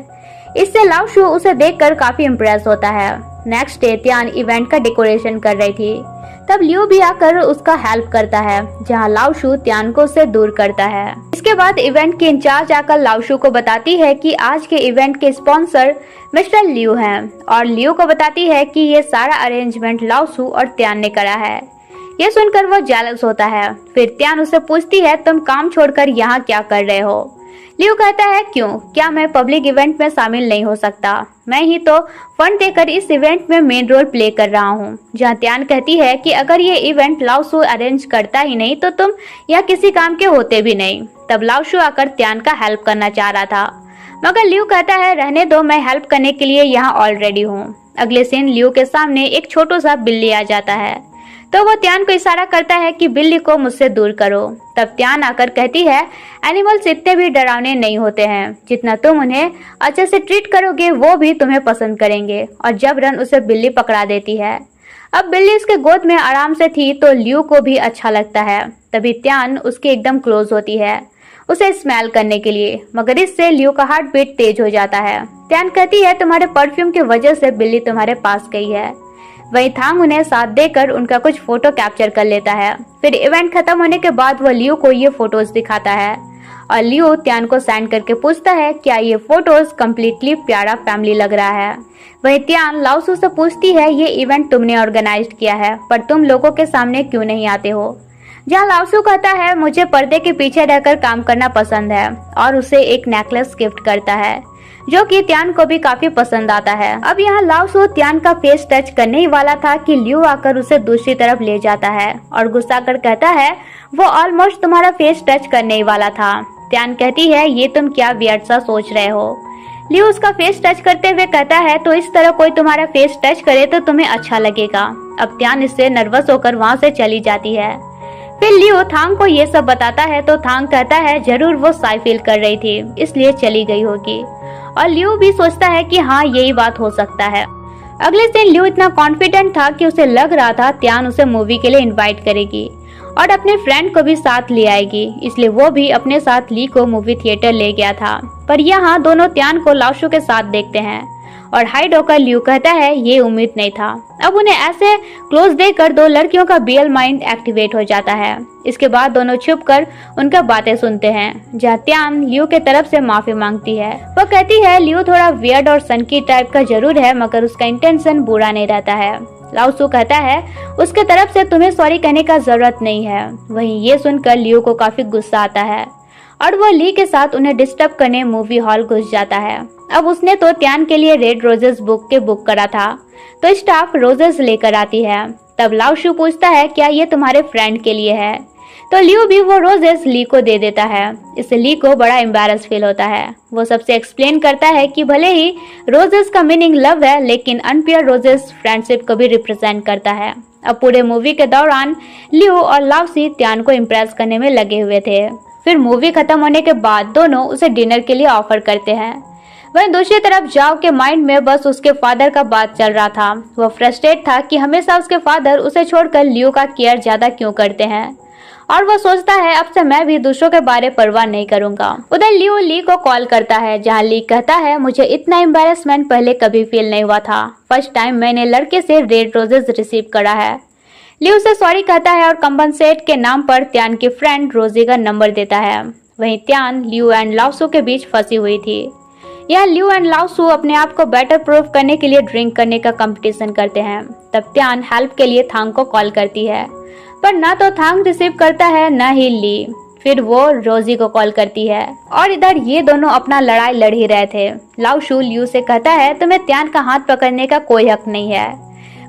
इससे लाओशू उसे देखकर काफी इम्प्रेस होता है। नेक्स्ट डे त्यान इवेंट का डेकोरेशन कर रही थी, तब लियो भी आकर उसका हेल्प करता है, जहां लाओशू त्यान को उससे दूर करता है। इसके बाद इवेंट की इंचार्ज आकर लाओशू को बताती है कि आज के इवेंट के स्पॉन्सर मिस्टर लियो हैं, और लियो को बताती है कि ये सारा अरेंजमेंट लाओशू और त्यान ने करा है। ये सुनकर वो जेलस होता है। फिर त्यान उससे पूछती है तुम काम छोड़कर यहाँ क्या कर रहे हो। लियो कहता है क्यों, क्या मैं पब्लिक इवेंट में शामिल नहीं हो सकता, मैं ही तो फंड देकर इस इवेंट में मेन रोल प्ले कर रहा हूँ। जहाँ त्यान कहती है कि अगर ये इवेंट लाओशू अरेंज करता ही नहीं तो तुम यहाँ किसी काम के होते भी नहीं। तब लाओशू आकर त्यान का हेल्प करना चाह रहा था, मगर लियो कहता है रहने दो, मैं हेल्प करने के लिए यहाँ ऑलरेडी हूँ। अगले सीन लियो के सामने एक छोटा सा बिल्ली आ जाता है, तो वो त्यान को इशारा करता है कि बिल्ली को मुझसे दूर करो। तब त्यान आकर कहती है एनिमल्स इतने भी डरावने नहीं होते हैं, जितना तुम उन्हें अच्छे से ट्रीट करोगे वो भी तुम्हें पसंद करेंगे, और जबरन उसे बिल्ली पकड़ा देती है। अब बिल्ली उसके गोद में आराम से थी तो लियो को भी अच्छा लगता है। तभी त्यान उसके एकदम क्लोज होती है उसे स्मेल करने के लिए, मगर इससे लियो का हार्ट बीट तेज हो जाता है। त्यान कहती है तुम्हारे परफ्यूम की वजह से बिल्ली तुम्हारे पास गई है। वहीं थांग उन्हें साथ देकर उनका कुछ फोटो कैप्चर कर लेता है। फिर इवेंट खत्म होने के बाद वो लियो को ये फोटोज दिखाता है, और लियो त्यान को सेंड करके पूछता है क्या ये फोटोज कम्प्लीटली प्यारा फैमिली लग रहा है। वहीं त्यान लाओशू से पूछती है ये इवेंट तुमने ऑर्गेनाइज किया है, पर तुम लोगों के सामने क्यों नहीं आते हो। जहाँ लाओशू कहता है मुझे पर्दे के पीछे रहकर काम करना पसंद है, और उसे एक नेकलेस गिफ्ट करता है जो कि त्यान को भी काफी पसंद आता है। अब यहाँ लाओशू त्यान का फेस टच करने ही वाला था कि लियो आकर उसे दूसरी तरफ ले जाता है और गुस्सा कर कहता है वो ऑलमोस्ट तुम्हारा फेस टच करने ही वाला था। त्यान कहती है ये तुम क्या वियर्ड सा सोच रहे हो। लियो उसका फेस टच करते हुए कहता है तो इस तरह कोई तुम्हारा फेस टच करे तो तुम्हें अच्छा लगेगा। अब त्यान इससे नर्वस होकर वहाँ से चली जाती है। फिर लियो थांग को ये सब बताता है तो थांग कहता है जरूर वो शाय फील कर रही थी इसलिए चली गई होगी, और लियो भी सोचता है कि हाँ यही बात हो सकता है। अगले दिन लियो इतना कॉन्फिडेंट था कि उसे लग रहा था त्यान उसे मूवी के लिए इनवाइट करेगी और अपने फ्रेंड को भी साथ ले आएगी, इसलिए वो भी अपने साथ ली को मूवी थिएटर ले गया था। पर यहाँ दोनों त्यान को लाओशू के साथ देखते हैं और हाइड होकर लियो कहता है ये उम्मीद नहीं था। अब उन्हें ऐसे क्लोज देखकर दो लड़कियों का बीएल माइंड एक्टिवेट हो जाता है। इसके बाद दोनों छुपकर उनका बातें सुनते हैं, जहाँ त्यान लियो के तरफ से माफी मांगती है। वो कहती है लियो थोड़ा वियर्ड और सनकी टाइप का जरूर है, मगर उसका इंटेंशन बुरा नहीं रहता है। लाओशू कहता है उसके तरफ से तुम्हें सॉरी कहने का जरूरत नहीं है। वहीं ये सुनकर लियो को काफी गुस्सा आता है और वो ली के साथ उन्हें डिस्टर्ब करने मूवी हॉल घुस जाता है। अब उसने तो त्यान के लिए रेड रोजेस बुक करा था, तो स्टाफ रोजेस लेकर आती है। तब लाओशू पूछता है क्या ये तुम्हारे फ्रेंड के लिए है, तो लियो भी वो रोजेस ली को दे देता है। इससे ली को बड़ा एम्बैरस फील होता है। वो सबसे एक्सप्लेन करता है कि भले ही रोजेस का मीनिंग लव है, लेकिन अनप्योर रोजेस फ्रेंडशिप को भी रिप्रेजेंट करता है। अब पूरे मूवी के दौरान लियो और लाओशी त्यान को इम्प्रेस करने में लगे हुए थे। फिर मूवी खत्म होने के बाद दोनों उसे डिनर के लिए ऑफर करते हैं। वहीं दूसरी तरफ जाओ के माइंड में बस उसके फादर का बात चल रहा था। वो फ्रस्ट्रेट था कि हमेशा उसके फादर उसे छोड़कर लियो का केयर ज्यादा क्यों करते हैं, और वो सोचता है अब से मैं भी दूसरों के बारे परवाह नहीं करूंगा। उधर लियो ली को कॉल करता है, जहां ली कहता है मुझे इतना एम्बैरेसमेंट पहले कभी फील नहीं हुआ था। फर्स्ट टाइम मैंने लड़के से रेड रोजेस रिसीव करा है। लियो से सॉरी कहता है और कंपनसेट के नाम पर त्यान की फ्रेंड रोजी का नंबर देता है। वहीं त्यान लियो एंड लाओशू के बीच फंसी हुई थी। यह लियो एंड लाओशू अपने आप को बेटर प्रूफ करने के लिए ड्रिंक करने का कंपटीशन करते हैं। तब त्यान हेल्प के लिए थांग को कॉल करती है, पर ना तो थांग रिसीव करता है न ही ली। फिर वो रोजी को कॉल करती है और इधर ये दोनों अपना लड़ाई लड़ ही रहे थे। लाओशू लियो से कहता है तुम्हें त्यान का हाथ पकड़ने का कोई हक नहीं है।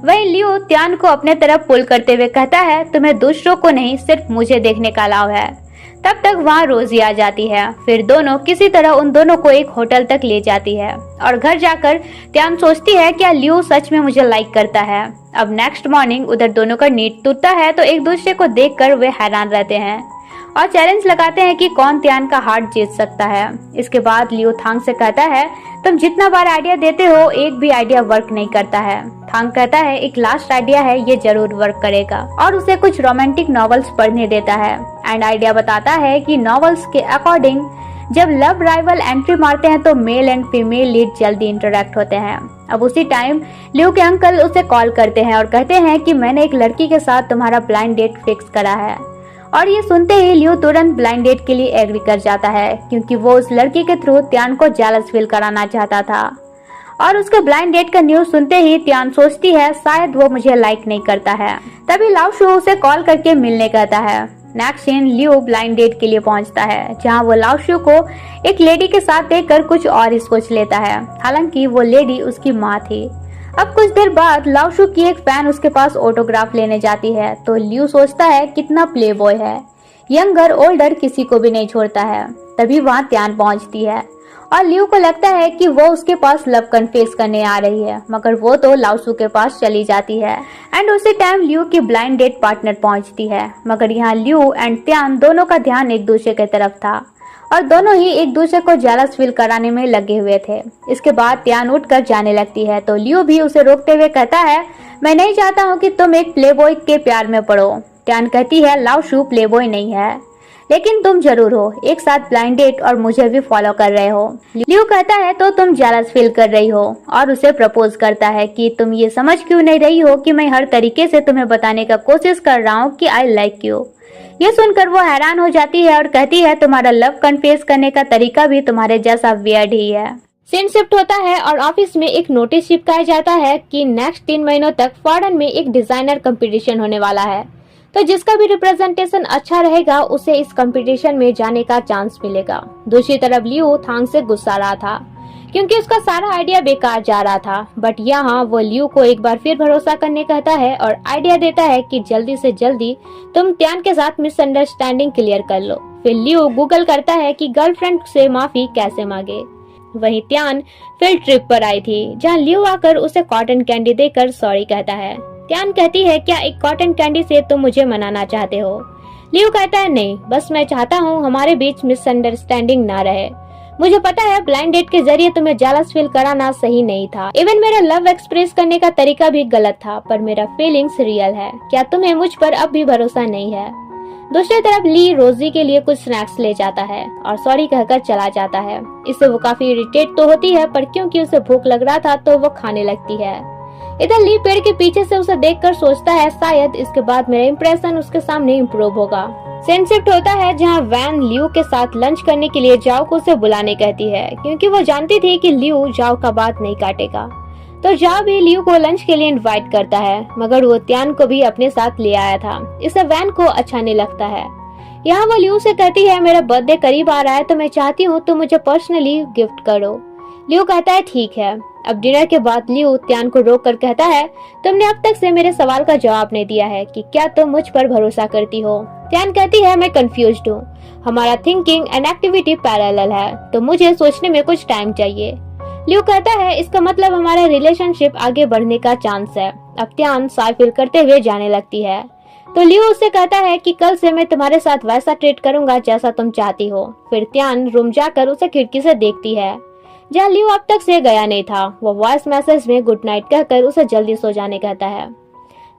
वहीं लियो त्यान को अपने तरफ पुल करते हुए कहता है, तुम्हें दूसरों को नहीं सिर्फ मुझे देखने का अलाव है। तब तक वहाँ रोजी आ जाती है। फिर दोनों किसी तरह उन दोनों को एक होटल तक ले जाती है और घर जाकर त्यान सोचती है क्या लियो सच में मुझे लाइक करता है। अब नेक्स्ट मॉर्निंग उधर दोनों का नींद टूटता है तो एक दूसरे को देखकर वे हैरान रहते हैं और चैलेंज लगाते हैं कि कौन त्यान का हार्ट जीत सकता है। इसके बाद लियो थांग से कहता है, तुम जितना बार आइडिया देते हो एक भी आइडिया वर्क नहीं करता है। थांग कहता है, एक लास्ट आइडिया है, ये जरूर वर्क करेगा और उसे कुछ रोमांटिक नॉवेल्स पढ़ने देता है। एंड आइडिया बताता है कि नॉवेल्स के अकॉर्डिंग जब लव राइवल एंट्री मारते हैं तो मेल एंड फीमेल लीड जल्दी इंटरेक्ट होते हैं। अब उसी टाइम लियो के अंकल उसे कॉल करते हैं और कहते हैं कि मैंने एक लड़की के साथ तुम्हारा ब्लाइंड डेट फिक्स करा है। और ये सुनते ही लियो तुरंत ब्लाइंड डेट के लिए एग्री कर जाता है क्योंकि वो उस लड़की के थ्रू त्यान को जेलस फील कराना चाहता था। और उसके ब्लाइंड डेट का न्यूज सुनते ही त्यान सोचती है शायद वो मुझे लाइक नहीं करता है। तभी लाओशु उसे कॉल करके मिलने कहता है। नेक्स्ट सीन लियो ब्लाइंड डेट के लिए पहुंचता है जहां वो लाओशु को एक लेडी के साथ देखकर कुछ और ही सोच लेता है। हालांकि वो लेडी उसकी माँ थी। अब कुछ देर बाद लाओशु की एक फैन उसके पास ऑटोग्राफ लेने जाती है तो लियो सोचता है कितना प्ले बॉय है, यंगर ओल्डर किसी को भी नहीं छोड़ता है। तभी वहाँ त्यान पहुँचती है और लियो को लगता है कि वो उसके पास लव कन्फेस करने आ रही है, मगर वो तो लाओशु के पास चली जाती है। एंड उसी टाइम लियो की ब्लाइंड डेट पार्टनर पहुंचती है, मगर यहाँ लियो एंड त्यान दोनों का ध्यान एक दूसरे की तरफ था और दोनों ही एक दूसरे को जेलस फील कराने में लगे हुए थे। इसके बाद त्यान उठकर जाने लगती है तो लियो भी उसे रोकते हुए कहता है, मैं नहीं चाहता हूँ कि तुम एक प्लेबॉय के प्यार में पड़ो। त्यान कहती है, लाओशु प्लेबॉय नहीं है, लेकिन तुम जरूर हो, एक साथ ब्लाइंड डेट और मुझे भी फॉलो कर रहे हो। लियो कहता है, तो तुम जेलस फील कर रही हो और उसे प्रपोज करता है कि तुम ये समझ क्यों नहीं रही हो कि मैं हर तरीके से तुम्हें बताने का कोशिश कर रहा हूँ कि आई लाइक यू। ये सुनकर वो हैरान हो जाती है और कहती है, तुम्हारा लव कन्फेस करने का तरीका भी तुम्हारे जैसा वियर्ड ही है। सीन शिफ्ट होता है और ऑफिस में एक नोटिस चिपकाया जाता है कि नेक्स्ट 3 महीनों तक फॉरेन में एक डिजाइनर कंपटीशन होने वाला है, तो जिसका भी रिप्रेजेंटेशन अच्छा रहेगा उसे इस कंपटीशन में जाने का चांस मिलेगा। दूसरी तरफ लियो थांग से गुस्सा रहा था क्योंकि उसका सारा आइडिया बेकार जा रहा था, बट यहाँ वो लियो को एक बार फिर भरोसा करने कहता है और आइडिया देता है कि जल्दी से जल्दी तुम त्यान के साथ मिसअंडरस्टैंडिंग क्लियर कर लो। फिर लियो गूगल करता है कि गर्लफ्रेंड से माफी कैसे मांगे। वहीं त्यान फील्ड ट्रिप पर आई थी जहाँ लियो आकर उसे कॉटन कैंडी देकर सॉरी कहता है। त्यान कहती है, क्या एक कॉटन कैंडी से तुम मुझे मनाना चाहते हो? लियो कहता है, नहीं, बस मैं चाहता हूँ हमारे बीच मिसअंडरस्टैंडिंग ना रहे। मुझे पता है ब्लाइंड डेट के जरिए तुम्हें जेलस फील कराना सही नहीं था, इवन मेरा लव एक्सप्रेस करने का तरीका भी गलत था, पर मेरा फीलिंग्स रियल है। क्या तुम्हें मुझ पर अब भी भरोसा नहीं है? दूसरी तरफ ली रोजी के लिए कुछ स्नैक्स ले जाता है और सॉरी कहकर चला जाता है। इससे वो काफी इरिटेट तो होती है, पर क्योंकि उसे भूख लग रहा था तो वो खाने लगती है। इधर ली पेड़ के पीछे से उसे देखकर सोचता है शायद इसके बाद मेरा इंप्रेशन उसके सामने इम्प्रूव होगा। सीन शिफ्ट होता है जहाँ वैन लियो के साथ लंच करने के लिए जाओ को उसे बुलाने कहती है क्योंकि वो जानती थी कि लियो जाओ का बात नहीं काटेगा। तो जाओ भी लियो को लंच के लिए इनवाइट करता है, मगर वो त्यान को भी अपने साथ ले आया था। इससे वैन को अच्छा नहीं लगता है। यहाँ वो लियो से कहती है, मेरा बर्थडे करीब आ रहा है तो मैं चाहती हूँ तुम मुझे पर्सनली गिफ्ट करो। लियो कहता है, ठीक है। अब डिनर के बाद लियो त्यान को रोक कर कहता है, तुमने अब तक से मेरे सवाल का जवाब नहीं दिया है कि क्या तुम मुझ पर भरोसा करती हो। त्यान कहती है, मैं कंफ्यूज्ड हूँ, हमारा थिंकिंग एंड एक्टिविटी पैरेलल है, तो मुझे सोचने में कुछ टाइम चाहिए। लियो कहता है, इसका मतलब हमारा रिलेशनशिप आगे बढ़ने का चांस है। अब त्यान साय फील करते हुए जाने लगती है तो लियो उससे कहता है कि कल से मैं तुम्हारे साथ वैसा ट्रीट करूंगा जैसा तुम चाहती हो। फिर त्यान रूम जाकर उसे खिड़की से देखती है जहाँ लियो अब तक से गया नहीं था। वो वॉइस मैसेज में गुड नाइट कहकर उसे जल्दी सो जाने कहता है।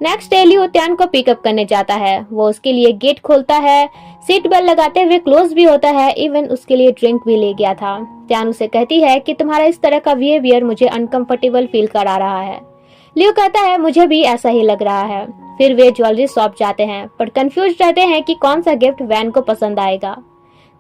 नेक्स्ट डे लियो त्यान को पिकअप करने जाता है। वो उसके लिए गेट खोलता है, सीट बेल्ट लगाते हुए क्लोज भी होता है, इवन उसके लिए ड्रिंक भी ले गया था। त्यान उसे कहती है कि तुम्हारा इस तरह का बिहेवियर मुझे अनकंफर्टेबल फील करा रहा है। लियो कहता है, मुझे भी ऐसा ही लग रहा है। फिर वे ज्वेलरी शॉप जाते हैं पर कंफ्यूज रहते हैं कि कौन सा गिफ्ट वैन को पसंद आएगा।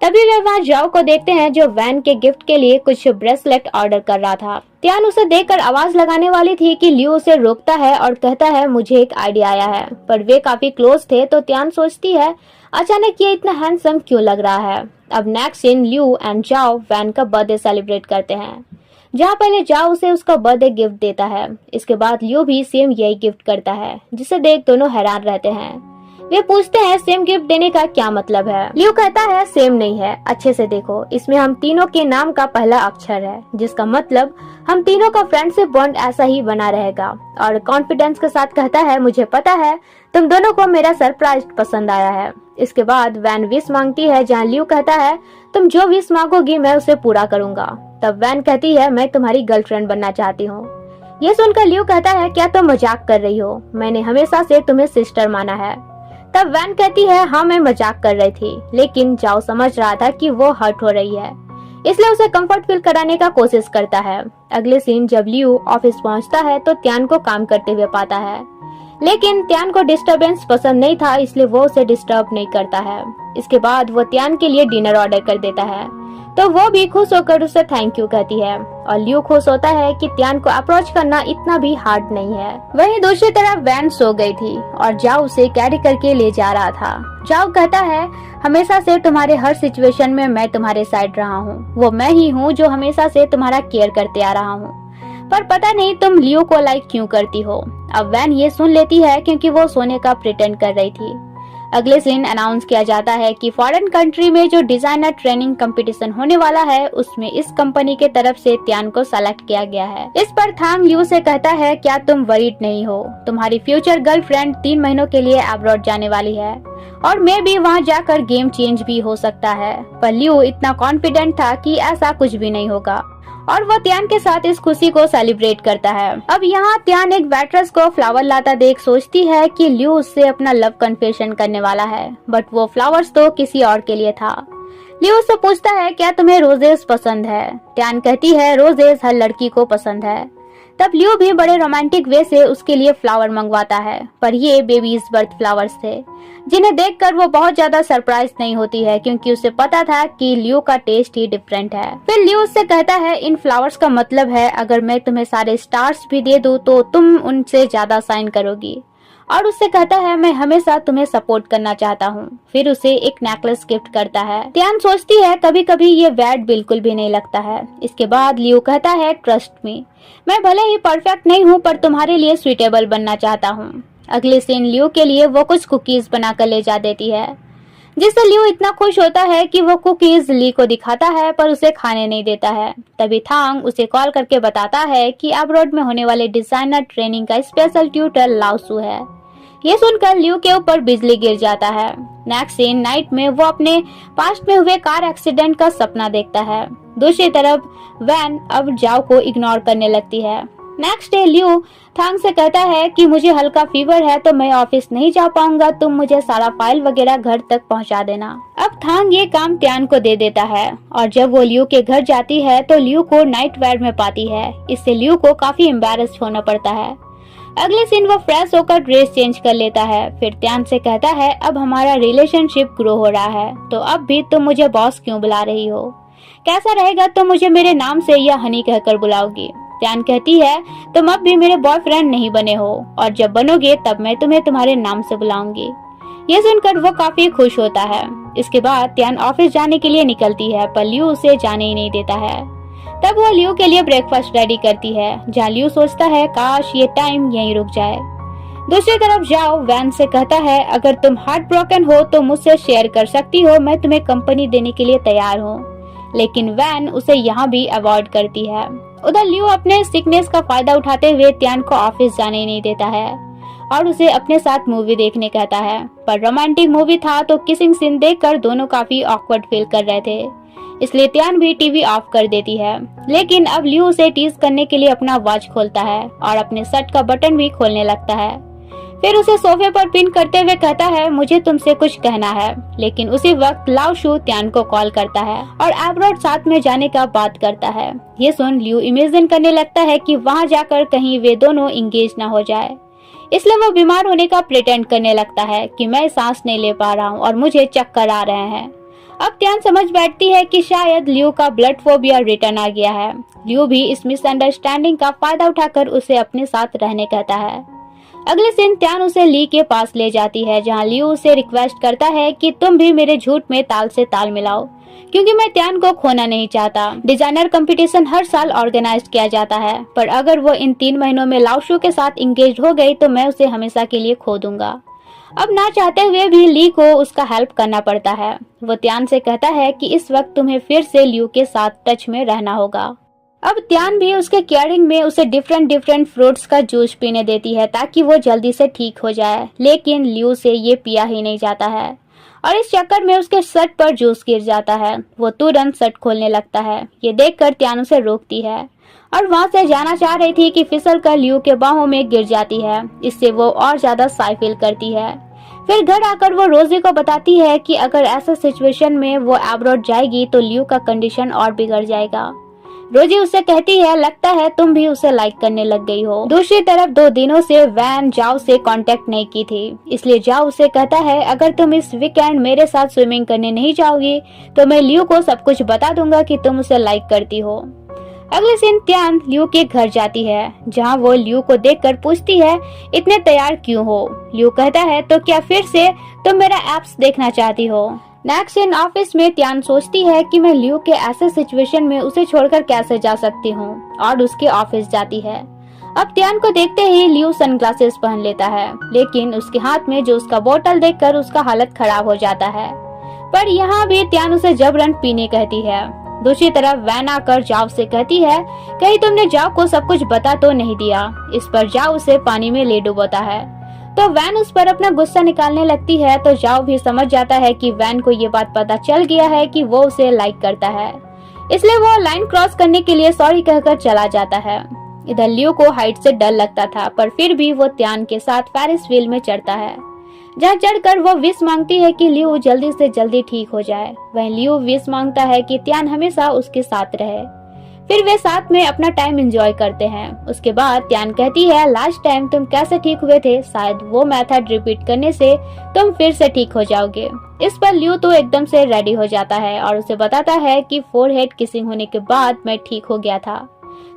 तभी वे वहाँ जाओ को देखते हैं जो वैन के गिफ्ट के लिए कुछ ब्रेसलेट ऑर्डर कर रहा था। त्यान उसे देखकर आवाज लगाने वाली थी कि लियो उसे रोकता है और कहता है, मुझे एक आइडिया आया है, पर वे काफी क्लोज थे तो त्यान सोचती है अचानक ये इतना हैंडसम क्यों लग रहा है। अब नेक्स्ट सीन लियो एंड जाओ वैन का बर्थडे सेलिब्रेट करते हैं। जहाँ पहले जाओ उसे उसका बर्थडे गिफ्ट देता है। इसके बाद लियो भी सेम यही गिफ्ट करता है, जिसे देख दोनों हैरान रहते हैं। वे पूछते हैं सेम गिफ्ट देने का क्या मतलब है। लियो कहता है सेम नहीं है, अच्छे से देखो, इसमें हम तीनों के नाम का पहला अक्षर है, जिसका मतलब हम तीनों का फ्रेंडशिप बॉन्ड ऐसा ही बना रहेगा। और कॉन्फिडेंस के साथ कहता है मुझे पता है तुम दोनों को मेरा सरप्राइज पसंद आया है। इसके बाद वैन विश मांगती है, जहाँ लियो कहता है तुम जो विश मांगोगी मैं उसे पूरा करूंगा। तब वैन कहती है मैं तुम्हारी गर्लफ्रेंड बनना चाहती हूँ। ये सुनकर लियो कहता है क्या तुम मजाक कर रही हो, मैंने हमेशा से तुम्हें सिस्टर माना है। तब वैन कहती है हाँ मैं मजाक कर रही थी, लेकिन जाओ समझ रहा था कि वो हर्ट हो रही है, इसलिए उसे कंफर्ट फील कराने का कोशिश करता है। अगले सीन जब लियो ऑफिस पहुंचता है तो त्यान को काम करते हुए पाता है, लेकिन त्यान को डिस्टरबेंस पसंद नहीं था, इसलिए वो उसे डिस्टर्ब नहीं करता है। इसके बाद वो त्यान के लिए डिनर ऑर्डर कर देता है, तो वो भी खुश होकर उसे थैंक यू कहती है। और लियो खुश होता है कि त्यान को अप्रोच करना इतना भी हार्ड नहीं है। वहीं दूसरी तरफ वैन सो गई थी और जाओ उसे कैरी करके ले जा रहा था। जाओ कहता है हमेशा से तुम्हारे हर सिचुएशन में मैं तुम्हारे साइड रहा हूँ, वो मैं ही हूँ जो हमेशा से तुम्हारा केयर करते आ रहा हूँ, पर पता नहीं तुम लियो को लाइक क्यों करती हो। अब वैन ये सुन लेती है क्योंकि वो सोने का प्रिटेंड कर रही थी। अगले दिन अनाउंस किया जाता है कि फॉरेन कंट्री में जो डिजाइनर ट्रेनिंग कंपटीशन होने वाला है उसमें इस कंपनी के तरफ से त्यान को सेलेक्ट किया गया है। इस पर थांग लियो से कहता है क्या तुम वरीड नहीं हो, तुम्हारी फ्यूचर गर्लफ्रेंड 3 महीनों के लिए अब्रॉड जाने वाली है और मैं भी वहाँ जाकर गेम चेंज भी हो सकता है। पर लियो इतना कॉन्फिडेंट था कि ऐसा कुछ भी नहीं होगा और वो त्यान के साथ इस खुशी को सेलिब्रेट करता है। अब यहाँ त्यान एक वेट्रेस को फ्लावर लाता देख सोचती है कि लियो उससे अपना लव कन्फेशन करने वाला है, बट वो फ्लावर्स तो किसी और के लिए था। लियो उससे पूछता है क्या तुम्हें रोजेस पसंद है। त्यान कहती है रोजेस हर लड़की को पसंद है। तब लियो भी बड़े रोमांटिक वे से उसके लिए फ्लावर मंगवाता है, पर ये बेबीज बर्थ फ्लावर्स थे, जिन्हें देखकर वो बहुत ज्यादा सरप्राइज नहीं होती है क्योंकि उसे पता था कि लियो का टेस्ट ही डिफरेंट है। फिर लियो उससे कहता है इन फ्लावर्स का मतलब है अगर मैं तुम्हें सारे स्टार्स भी दे दूं तो तुम उनसे ज्यादा साइन करोगी। और उससे कहता है मैं हमेशा तुम्हें सपोर्ट करना चाहता हूँ। फिर उसे एक नेकलेस गिफ्ट करता है। त्यान सोचती है कभी कभी ये वैड बिल्कुल भी नहीं लगता है। इसके बाद लियो कहता है ट्रस्ट मी, मैं भले ही परफेक्ट नहीं हूँ पर तुम्हारे लिए सुइटेबल बनना चाहता हूँ। अगले सीन लियो के लिए वो कुछ कुकीज बनाकर ले जा देती है, जिससे लियो इतना खुश होता है कि वो कुकीज ली को दिखाता है पर उसे खाने नहीं देता है। तभी थांग उसे कॉल करके बताता है कि अब्रॉड में होने वाले डिजाइनर ट्रेनिंग का स्पेशल ट्यूटर लाओसू है। ये सुनकर लियो के ऊपर बिजली गिर जाता है। नेक्स्ट सीन नाइट में वो अपने पास्ट में हुए कार एक्सीडेंट का सपना देखता है। दूसरी तरफ वैन अब जाओ को इग्नोर करने लगती है। नेक्स्ट डे लियो थांग से कहता है कि मुझे हल्का फीवर है तो मैं ऑफिस नहीं जा पाऊंगा, तुम मुझे सारा फाइल वगैरह घर तक पहुंचा देना। अब थांग ये काम त्यान को दे देता है और जब वो लियो के घर जाती है तो लियो को नाइट वेयर में पाती है। इससे लियो को काफी एम्बैरेस्ड होना पड़ता है। अगले सीन वो फ्रेश होकर ड्रेस चेंज कर लेता है। फिर त्यान से कहता है अब हमारा रिलेशनशिप ग्रो हो रहा है तो अब भी तुम मुझे बॉस क्यों बुला रही हो, कैसा रहेगा तुम मुझे मेरे नाम से या हनी कहकर बुलाओगी। त्यान कहती है तुम अब भी मेरे बॉयफ्रेंड नहीं बने हो और जब बनोगे तब मैं तुम्हें तुम्हारे नाम से बुलाऊंगी। ये सुनकर वो काफी खुश होता है। इसके बाद त्यान ऑफिस जाने के लिए निकलती है पर लियो उसे जाने ही नहीं देता है। तब वो लियो के लिए ब्रेकफास्ट रेडी करती है, जहाँ लियो सोचता है काश ये टाइम यहीं रुक जाए। दूसरी तरफ जाओ वैन से कहता है अगर तुम हार्ट ब्रोकन हो तो मुझसे शेयर कर सकती हो, मैं तुम्हें कंपनी देने के लिए तैयार हूँ। लेकिन वैन उसे यहाँ भी अवॉइड करती है। उधर लियो अपने सिकनेस का फायदा उठाते हुए त्यान को ऑफिस जाने नहीं देता है और उसे अपने साथ मूवी देखने कहता है, पर रोमांटिक मूवी था तो किसिंग सीन देखकर दोनों काफी ऑकवर्ड फील कर रहे थे, इसलिए त्यान भी टीवी ऑफ कर देती है। लेकिन अब लियो उसे टीज करने के लिए अपना वॉच खोलता है और अपने शर्ट का बटन भी खोलने लगता है। फिर उसे सोफे पर पिन करते हुए कहता है मुझे तुमसे कुछ कहना है। लेकिन उसी वक्त लाओशू त्यान को कॉल करता है और अब्रॉड साथ में जाने का बात करता है। ये सुन लियो इमेजिन करने लगता है कि वहाँ जाकर कहीं वे दोनों इंगेज ना हो जाए, इसलिए वो बीमार होने का प्रिटेंड करने लगता है कि मैं सांस नहीं ले पा रहा हूँ और मुझे चक्कर आ रहे हैं। अब त्यान समझ बैठती है कि शायद लियो का ब्लड फोबिया रिटर्न आ गया है। लियो भी इस मिसअंडरस्टैंडिंग का फायदा उठाकर उसे अपने साथ रहने कहता है। अगले दिन त्यान उसे ली के पास ले जाती है, जहाँ लियू उसे रिक्वेस्ट करता है कि तुम भी मेरे झूठ में ताल से ताल मिलाओ, क्योंकि मैं त्यान को खोना नहीं चाहता। डिजाइनर कंपटीशन हर साल ऑर्गेनाइज किया जाता है, पर अगर वो इन 3 महीनों में लाओशू के साथ इंगेज हो गई तो मैं उसे हमेशा के लिए खो दूंगा। अब ना चाहते हुए भी ली को उसका हेल्प करना पड़ता है। वो त्यान से कहता है कि इस वक्त तुम्हें फिर से लियू के साथ टच में रहना होगा। अब त्यान भी उसके केयरिंग में उसे डिफरेंट फ्रूट्स का जूस पीने देती है ताकि वो जल्दी से ठीक हो जाए, लेकिन लियू से ये पिया ही नहीं जाता है और इस चक्कर में उसके शर्ट पर जूस गिर जाता है। वो तुरंत शर्ट खोलने लगता है। ये देखकर त्यान उसे रोकती है और वहां से जाना चाह रही थी कि फिसल कर लियू के बाहों में गिर जाती है। इससे वो और ज्यादा शाय फील करती है। फिर घर आकर वो रोजी को बताती है कि अगर ऐसा सिचुएशन में वो अब्रॉड जाएगी तो लियू का कंडीशन और बिगड़ जाएगा। रोजी उसे कहती है, लगता है तुम भी उसे लाइक करने लग गई हो। दूसरी तरफ 2 दिनों से वैन जाओ से कांटेक्ट नहीं की थी, इसलिए जाओ उसे कहता है, अगर तुम इस वीकेंड मेरे साथ स्विमिंग करने नहीं जाओगी तो मैं लियू को सब कुछ बता दूंगा कि तुम उसे लाइक करती हो। अगले दिन त्यान लियू के घर जाती है, जहाँ वो लियू को देखकर पूछती है, इतने तैयार क्यों हो? लियू कहता है, तो क्या फिर से तुम मेरा एप्स देखना चाहती हो? नेक्स्ट दिन ऑफिस में त्यान सोचती है कि मैं लियू के ऐसे सिचुएशन में उसे छोड़कर कैसे जा सकती हूँ, और उसके ऑफिस जाती है। अब त्यान को देखते ही लियू सनग्लासेस पहन लेता है, लेकिन उसके हाथ में जो उसका बोतल देखकर उसका हालत खराब हो जाता है। पर यहाँ भी त्यान उसे जबरन पीने कहती है। दूसरी तरफ वैन आकर जाव से कहती है, कहीं तुमने जाव को सब कुछ बता तो नहीं दिया। इस पर जाव उसे पानी में ले डुबोता है, तो वैन उस पर अपना गुस्सा निकालने लगती है। तो जाओ भी समझ जाता है कि वैन को ये बात पता चल गया है कि वो उसे लाइक करता है, इसलिए वो लाइन क्रॉस करने के लिए सॉरी कहकर चला जाता है। इधर लियू को हाइट से डर लगता था, पर फिर भी वो त्यान के साथ फेरिस व्हील में चढ़ता है, जहाँ चढ़कर वो विश मांगती है कि लियू जल्दी से जल्दी ठीक हो जाए। वहीं लियू विश मांगता है कि त्यान हमेशा उसके साथ रहे। फिर वे साथ में अपना टाइम एंजॉय करते हैं। उसके बाद त्यान कहती है, लास्ट टाइम तुम कैसे ठीक हुए थे, शायद वो मेथड रिपीट करने से तुम फिर से ठीक हो जाओगे। इस पर लियू तो एकदम से रेडी हो जाता है और उसे बताता है कि फोरहेड किसिंग होने के बाद मैं ठीक हो गया था।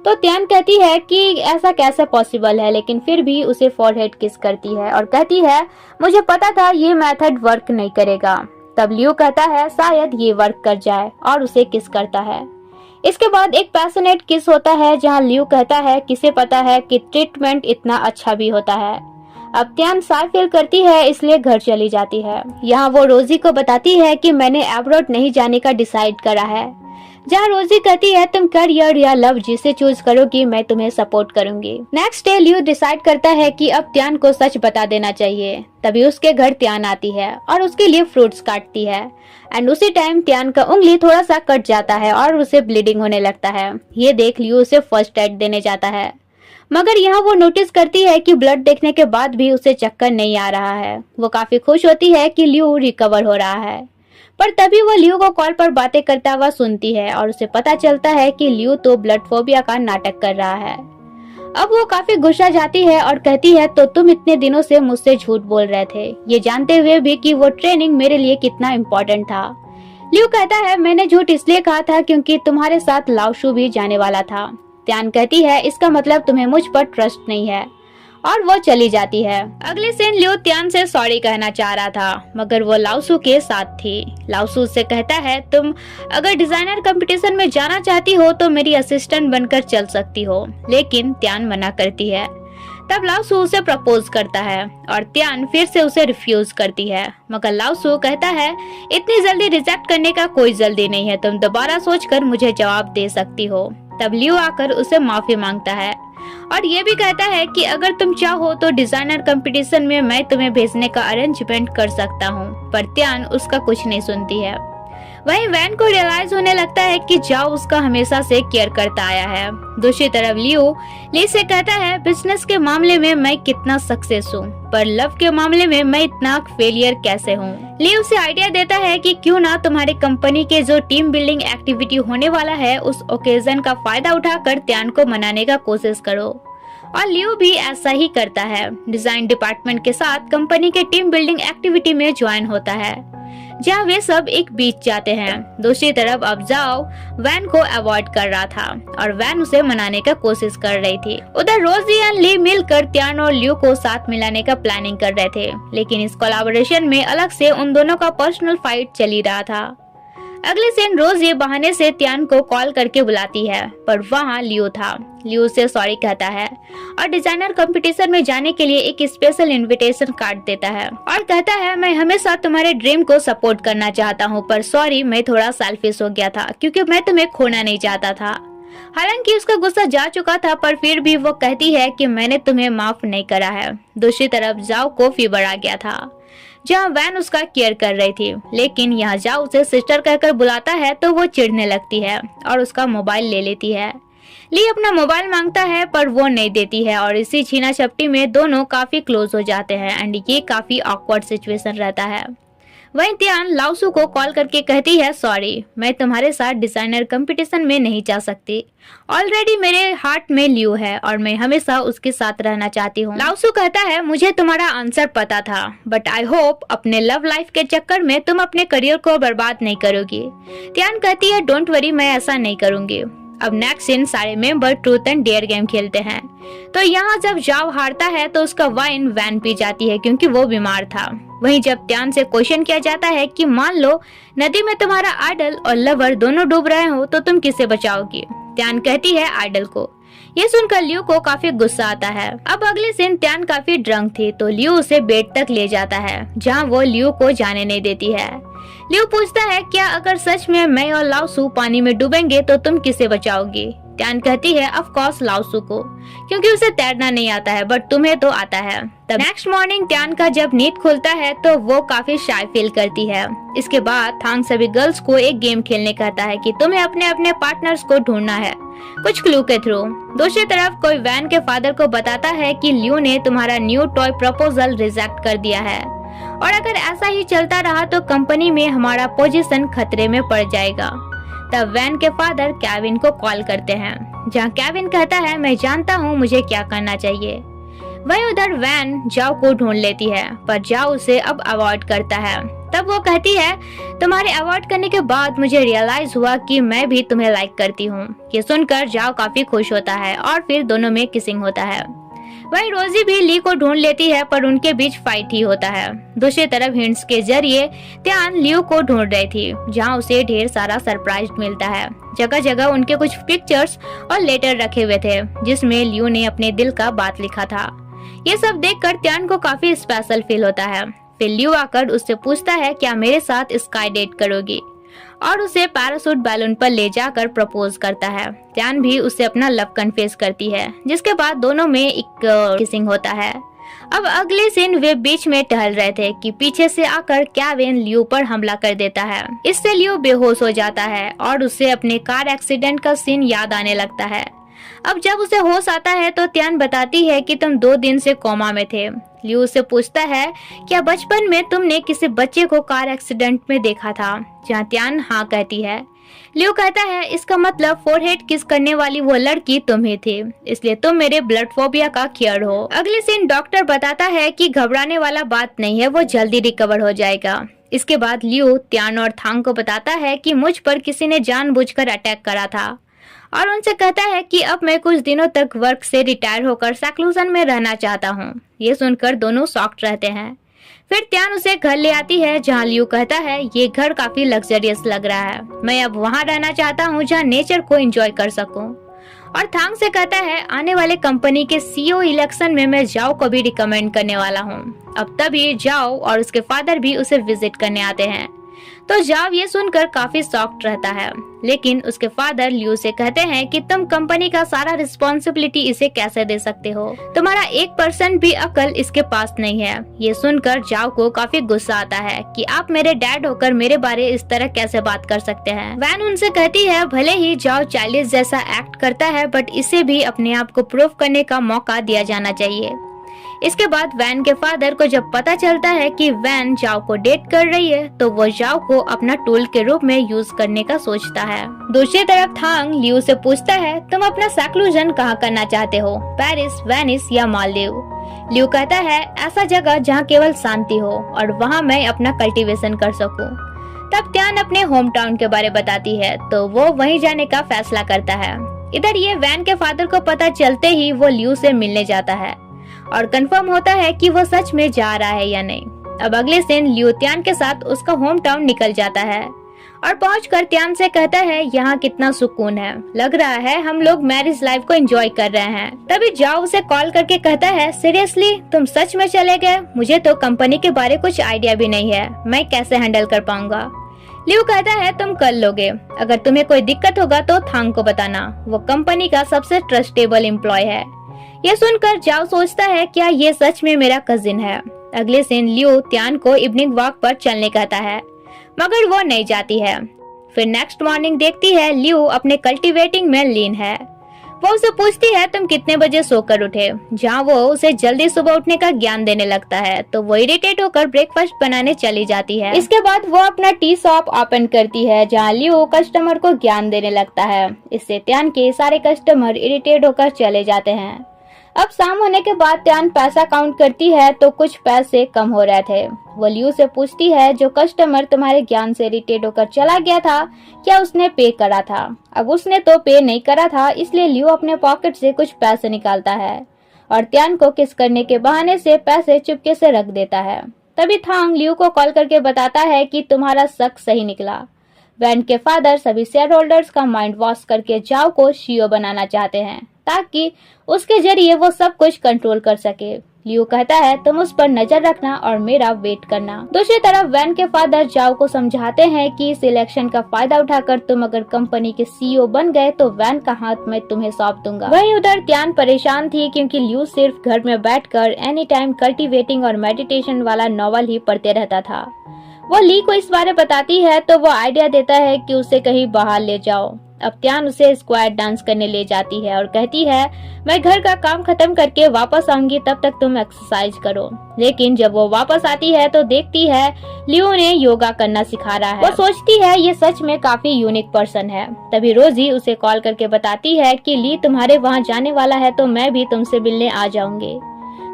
तो त्यान कहती है कि ऐसा कैसे पॉसिबल है, लेकिन फिर भी उसे फोरहेड किस करती है और कहती है, मुझे पता था ये मेथड वर्क नहीं करेगा। तब लियू कहता है, शायद ये वर्क कर जाए, और उसे किस करता है। इसके बाद एक पैशनेट किस होता है, जहां लियू कहता है, किसे पता है कि ट्रीटमेंट इतना अच्छा भी होता है। अब त्यान शाय फील करती है, इसलिए घर चली जाती है। यहाँ वो रोजी को बताती है कि मैंने अब्रॉड नहीं जाने का डिसाइड करा है, जहाँ रोजी कहती है, तुम करियर या लव जिसे चूज करोगी मैं तुम्हें सपोर्ट करूंगी। नेक्स्ट डे लियू डिसाइड करता है कि अब त्यान को सच बता देना चाहिए। तभी उसके घर त्यान आती है और उसके लिए फ्रूट्स काटती है, एंड उसी टाइम त्यान का उंगली थोड़ा सा कट जाता है और उसे ब्लीडिंग होने लगता है। ये देख लियू उसे फर्स्ट एड देने जाता है, मगर यहाँ वो नोटिस करती है कि ब्लड देखने के बाद भी उसे चक्कर नहीं आ रहा है। वो काफी खुश होती है कि लियू रिकवर हो रहा है, पर तभी वो लियू को कॉल पर बातें करता हुआ सुनती है और उसे पता चलता है कि लियू तो ब्लड फोबिया का नाटक कर रहा है। अब वो काफी गुस्सा जाती है और कहती है, तो तुम इतने दिनों से मुझसे झूठ बोल रहे थे, ये जानते हुए भी कि वो ट्रेनिंग मेरे लिए कितना इम्पोर्टेंट था। लियू कहता है, मैंने झूठ इसलिए कहा था क्योंकि तुम्हारे साथ लाओशू भी जाने वाला था। त्यान कहती है, इसका मतलब तुम्हें मुझ पर ट्रस्ट नहीं है, और वो चली जाती है। अगले दिन लियू त्यान से सॉरी कहना चाह रहा था, मगर वो लाओशू के साथ थी। लाओशू से कहता है, तुम अगर डिजाइनर कंपटीशन में जाना चाहती हो तो मेरी असिस्टेंट बनकर चल सकती हो, लेकिन त्यान मना करती है। तब लाओशू उसे प्रपोज करता है और त्यान फिर से उसे रिफ्यूज करती है, मगर लाओशू कहता है, इतनी जल्दी रिजेक्ट करने का कोई जल्दी नहीं है, तुम दोबारा सोचकर मुझे जवाब दे सकती हो। तब लियू आकर उसे माफी मांगता है और ये भी कहता है कि अगर तुम चाहो तो डिजाइनर कंपटीशन में मैं तुम्हें भेजने का अरेंजमेंट कर सकता हूँ, पर त्यान उसका कुछ नहीं सुनती है। वहीं वैन को रियलाइज होने लगता है कि जाओ उसका हमेशा से केयर करता आया है। दूसरी तरफ लियू ली से कहता है, बिजनेस के मामले में मैं कितना सक्सेस हूँ, पर लव के मामले में मैं इतना फेलियर कैसे हूँ। लियू उसे आइडिया देता है कि क्यों ना तुम्हारी कंपनी के जो टीम बिल्डिंग एक्टिविटी होने वाला है उस ओकेजन का फायदा उठाकर त्यान को मनाने का कोशिश करो, और लियू भी ऐसा ही करता है। डिजाइन डिपार्टमेंट के साथ कंपनी के टीम बिल्डिंग एक्टिविटी में ज्वाइन होता है। जहाँ वे सब एक बीच जाते हैं। दूसरी तरफ अब जाओ वैन को अवॉइड कर रहा था और वैन उसे मनाने का कोशिश कर रही थी। उधर रोजी एंड ली मिलकर त्यान और लियो को साथ मिलाने का प्लानिंग कर रहे थे, लेकिन इस कोलैबोरेशन में अलग से उन दोनों का पर्सनल फाइट चल ही रहा था। अगले दिन रोज ये बहाने से त्यान को कॉल करके बुलाती है, पर वहाँ लियो था। लियो से सॉरी कहता है और डिजाइनर कंपटीशन में जाने के लिए एक स्पेशल इनविटेशन कार्ड देता है और कहता है मैं हमेशा तुम्हारे ड्रीम को सपोर्ट करना चाहता हूँ, पर सॉरी मैं थोड़ा सेल्फिश हो गया था क्योंकि मैं तुम्हें खोना नहीं चाहता था। हालांकि उसका गुस्सा जा चुका था, पर फिर भी वो कहती है कि मैंने तुम्हें माफ नहीं करा है। दूसरी तरफ जाओ को फीवर आ गया था, जहाँ वैन उसका केयर कर रही थी, लेकिन यहाँ जाओ उसे सिस्टर कहकर बुलाता है तो वो चिढ़ने लगती है और उसका मोबाइल ले लेती है। ली अपना मोबाइल मांगता है पर वो नहीं देती है और इसी छीना झपटी में दोनों काफी क्लोज हो जाते हैं एंड ये काफी ऑकवर्ड सिचुएशन रहता है। वहीं त्यान लाओसू को कॉल करके कहती है सॉरी मैं तुम्हारे साथ डिजाइनर कंपटीशन में नहीं जा सकती, ऑलरेडी मेरे हार्ट में लियो है और मैं हमेशा उसके साथ रहना चाहती हूँ। लाओसू कहता है मुझे तुम्हारा आंसर पता था, बट आई होप अपने लव लाइफ के चक्कर में तुम अपने करियर को बर्बाद नहीं करोगी। त्यान कहती है डोंट वरी मैं ऐसा नहीं करूंगी। अब नेक्स्ट सीन सारे member truth and dare game खेलते हैं, तो यहाँ जब जाव हारता है तो उसका वाइन वैन पी जाती है क्योंकि वो बीमार था। वहीं जब त्यान से क्वेश्चन किया जाता है कि मान लो नदी में तुम्हारा आइडल और लवर दोनों डूब रहे हो तो तुम किसे बचाओगी। त्यान कहती है आइडल को। ये सुनकर लियो को काफी गुस्सा आता है। अब अगले दिन त्यान काफी ड्रंक थी तो लियो उसे बेड तक ले जाता है, जहाँ वो लियो को जाने नहीं देती है। लियो पूछता है क्या अगर सच में मैं और लाओसू पानी में डूबेंगे तो तुम किसे बचाओगी। त्यान कहती है ऑफ कोर्स लाओसू को, क्योंकि उसे तैरना नहीं आता है बट तुम्हें तो आता है। तब नेक्स्ट मॉर्निंग त्यान का जब नींद खुलता है तो वो काफी शाय फील करती है। इसके बाद थांग सभी गर्ल्स को एक गेम खेलने कहता है कि तुम्हें अपने अपने पार्टनर्स को ढूंढना है कुछ क्लू के थ्रू। दूसरी तरफ कोई वैन के फादर को बताता है कि लियो ने तुम्हारा न्यू टॉय प्रपोजल रिजेक्ट कर दिया है और अगर ऐसा ही चलता रहा तो कंपनी में हमारा पोजीशन खतरे में पड़ जाएगा। तब वैन के फादर केविन को कॉल करते हैं, जहां केविन कहता है मैं जानता हूं मुझे क्या करना चाहिए। वहीं उधर वैन जाओ को ढूंढ लेती है पर जाओ उसे अब अवॉइड करता है। तब वो कहती है तुम्हारे अवॉइड करने के बाद मुझे रियलाइज हुआ कि मैं भी तुम्हें लाइक करती हूँ। ये सुनकर जाओ काफी खुश होता है और फिर दोनों में किसिंग होता है। वहीं रोजी भी ली को ढूंढ लेती है पर उनके बीच फाइट ही होता है। दूसरी तरफ हिंट्स के जरिए त्यान लियो को ढूंढ रही थी, जहां उसे ढेर सारा सरप्राइज मिलता है। जगह जगह उनके कुछ पिक्चर्स और लेटर रखे हुए थे जिसमें लियो ने अपने दिल का बात लिखा था। ये सब देखकर त्यान को काफी स्पेशल फील होता है। फिर लियो आकर उससे पूछता है क्या मेरे साथ स्काई डेट करोगी और उसे पैराशूट बैलून पर ले जाकर प्रपोज करता है। त्यान भी उसे अपना लव कन्फेस करती है, जिसके बाद दोनों में एक किसिंग होता है। अब अगले सीन वे बीच में टहल रहे थे कि पीछे से आकर केविन लियो पर हमला कर देता है। इससे लियो बेहोश हो जाता है और उसे अपने कार एक्सीडेंट का सीन याद आने लगता है। अब जब उसे होश आता है तो त्यान बताती है कि तुम 2 दिन से कोमा में थे। लियो उससे पूछता है क्या बचपन में तुमने किसी बच्चे को कार एक्सीडेंट में देखा था, जहाँ त्यान हाँ कहती है। लियो कहता है इसका मतलब फोरहेड किस करने वाली वो लड़की तुम ही थी, इसलिए तुम मेरे ब्लड फोबिया का क्योर हो। अगले सीन डॉक्टर बताता है कि घबराने वाला बात नहीं है, वो जल्दी रिकवर हो जाएगा। इसके बाद लियो त्यान और थांग को बताता है कि मुझ पर किसी ने जानबूझकर अटैक करा था और उनसे कहता है कि अब मैं कुछ दिनों तक वर्क से रिटायर होकर सेक्लूजन में रहना चाहता हूँ। ये सुनकर दोनों शॉक्ड रहते हैं। फिर त्यान उसे घर ले आती है, जहाँ लियो कहता है ये घर काफी लग्जरियस लग रहा है, मैं अब वहाँ रहना चाहता हूँ जहाँ नेचर को एंजॉय कर सकूँ। और थांग से कहता है आने वाले कंपनी के सीईओ इलेक्शन में मैं जाओ को भी रिकमेंड करने वाला हूँ। अब तभी जाओ और उसके फादर भी उसे विजिट करने आते हैं, तो जाव ये सुनकर काफी शॉक्ड रहता है। लेकिन उसके फादर लियो से कहते हैं कि तुम कंपनी का सारा रिस्पॉन्सिबिलिटी इसे कैसे दे सकते हो, तुम्हारा 1% भी अकल इसके पास नहीं है। ये सुनकर जाव को काफी गुस्सा आता है कि आप मेरे डैड होकर मेरे बारे इस तरह कैसे बात कर सकते हैं। वैन उनसे कहती है भले ही जाव चाइल्डिश जैसा एक्ट करता है बट इसे भी अपने आप को प्रूव करने का मौका दिया जाना चाहिए। इसके बाद वैन के फादर को जब पता चलता है कि वैन जाओ को डेट कर रही है तो वो जाओ को अपना टूल के रूप में यूज करने का सोचता है। दूसरी तरफ थांग लियो से पूछता है तुम अपना सेक्लूजन कहाँ करना चाहते हो, पेरिस, वेनिस या मालदीव। लियो कहता है ऐसा जगह जहाँ केवल शांति हो और वहाँ मैं अपना कल्टीवेशन कर सकूं। तब त्यान अपने होम टाउन के बारे बताती है तो वो वहीं जाने का फैसला करता है। इधर ये वैन के फादर को पता चलते ही वो लियू से मिलने जाता है और कंफर्म होता है कि वो सच में जा रहा है या नहीं। अब अगले दिन लियू त्यान के साथ उसका होम टाउन निकल जाता है और पहुंचकर त्यान से कहता है यहाँ कितना सुकून है, लग रहा है हम लोग मैरिज लाइफ को एंजॉय कर रहे हैं। तभी जाओ उसे कॉल करके कहता है सीरियसली तुम सच में चले गए, मुझे तो कंपनी के बारे कुछ आइडिया भी नहीं है, मैं कैसे हैंडल कर पाऊंगा। लियू कहता है तुम कर लोगे, अगर तुम्हें कोई दिक्कत होगा तो थांग को बताना, वो कंपनी का सबसे ट्रस्टेबल एम्प्लॉय है। ये सुनकर जाओ सोचता है क्या ये सच में मेरा कजिन है। अगले दिन लियू त्यान को इवनिंग वॉक पर चलने कहता है मगर वो नहीं जाती है। फिर नेक्स्ट मॉर्निंग देखती है लियू अपने कल्टीवेटिंग में लीन है। वो उसे पूछती है तुम कितने बजे सोकर उठे, जहाँ वो उसे जल्दी सुबह उठने का ज्ञान देने लगता है तो वो इरिटेट होकर ब्रेकफास्ट बनाने चली जाती है। इसके बाद वो अपना टी शॉप ओपन करती है जहाँ लियू कस्टमर को ज्ञान देने लगता है। इससे त्यान के सारे कस्टमर इरिटेट होकर चले जाते हैं। अब शाम होने के बाद त्यान पैसा काउंट करती है तो कुछ पैसे कम हो रहे थे। वो लियू से पूछती है जो कस्टमर तुम्हारे ज्ञान से इरिटेट होकर चला गया था क्या उसने पे करा था। अब उसने तो पे नहीं करा था, इसलिए लियू अपने पॉकेट से कुछ पैसे निकालता है और त्यान को किस करने के बहाने से पैसे चुपके से रख देता है। तभी थांग लियू को कॉल करके बताता है कि तुम्हारा शक सही निकला, वैन के फादर सभी शेयर होल्डर्स का माइंड वॉश करके जाओ को सीईओ बनाना चाहते हैं ताकि उसके जरिए वो सब कुछ कंट्रोल कर सके। लियू कहता है तुम उस पर नजर रखना और मेरा वेट करना। दूसरी तरफ वैन के फादर जाओ को समझाते हैं कि इस इलेक्शन का फायदा उठाकर तुम अगर कंपनी के सीईओ बन गए तो वैन का हाथ मैं तुम्हें सौंप दूंगा। वहीं उधर त्यान परेशान थी क्योंकि लियू सिर्फ घर में बैठकर एनी टाइम कल्टीवेटिंग और मेडिटेशन वाला नॉवल ही पढ़ते रहता था। वो ली को इस बारे बताती है तो वो आइडिया देता है कि उसे कहीं बाहर ले जाओ। अब त्यान उसे स्क्वायर डांस करने ले जाती है और कहती है मैं घर का काम खत्म करके वापस आऊंगी, तब तक तुम एक्सरसाइज करो। लेकिन जब वो वापस आती है तो देखती है लियू ने योगा करना सिखा रहा है। वो सोचती है ये सच में काफी यूनिक पर्सन है। तभी रोजी उसे कॉल करके बताती है कि ली तुम्हारे वहाँ जाने वाला है तो मैं भी तुमसे मिलने आ जाऊंगी।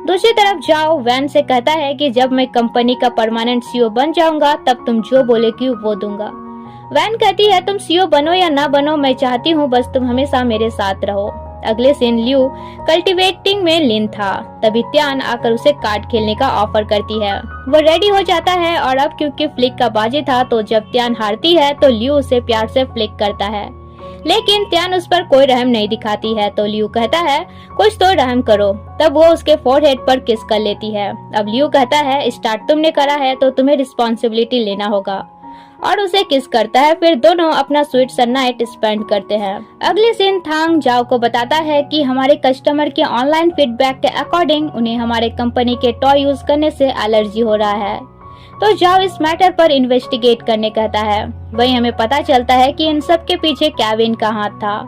दूसरी तरफ जाओ वैन से कहता है कि जब मैं कंपनी का परमानेंट सीईओ बन जाऊंगा तब तुम जो बोलेगी वो दूंगा। वैन कहती है तुम सीईओ बनो या ना बनो, मैं चाहती हूँ बस तुम हमेशा मेरे साथ रहो। अगले दिन लियू कल्टीवेटिंग में लीन था। तभी त्यान आकर उसे कार्ड खेलने का ऑफर करती है। वो रेडी हो जाता है और अब क्योंकि फ्लिक का बाजी था तो जब त्यान हारती है तो लियू उसे प्यार से फ्लिक करता है, लेकिन त्यान उस पर कोई रहम नहीं दिखाती है। तो लियू कहता है कुछ तो रहम करो। तब वो उसके फोरहेड पर किस कर लेती है। अब लियू कहता है स्टार्ट तुमने करा है तो तुम्हें रिस्पॉन्सिबिलिटी लेना होगा और उसे किस करता है। फिर दोनों अपना स्वीट सा नाइट स्पेंड करते हैं। अगले दिन थांग जाओ को बताता है कि हमारे कस्टमर के ऑनलाइन फीडबैक के अकॉर्डिंग उन्हें हमारे कंपनी के टॉय यूज करने से एलर्जी हो रहा है, तो जाओ इस मैटर पर इन्वेस्टिगेट करने कहता है। वहीं हमें पता चलता है कि इन सब के पीछे केविन का हाथ था।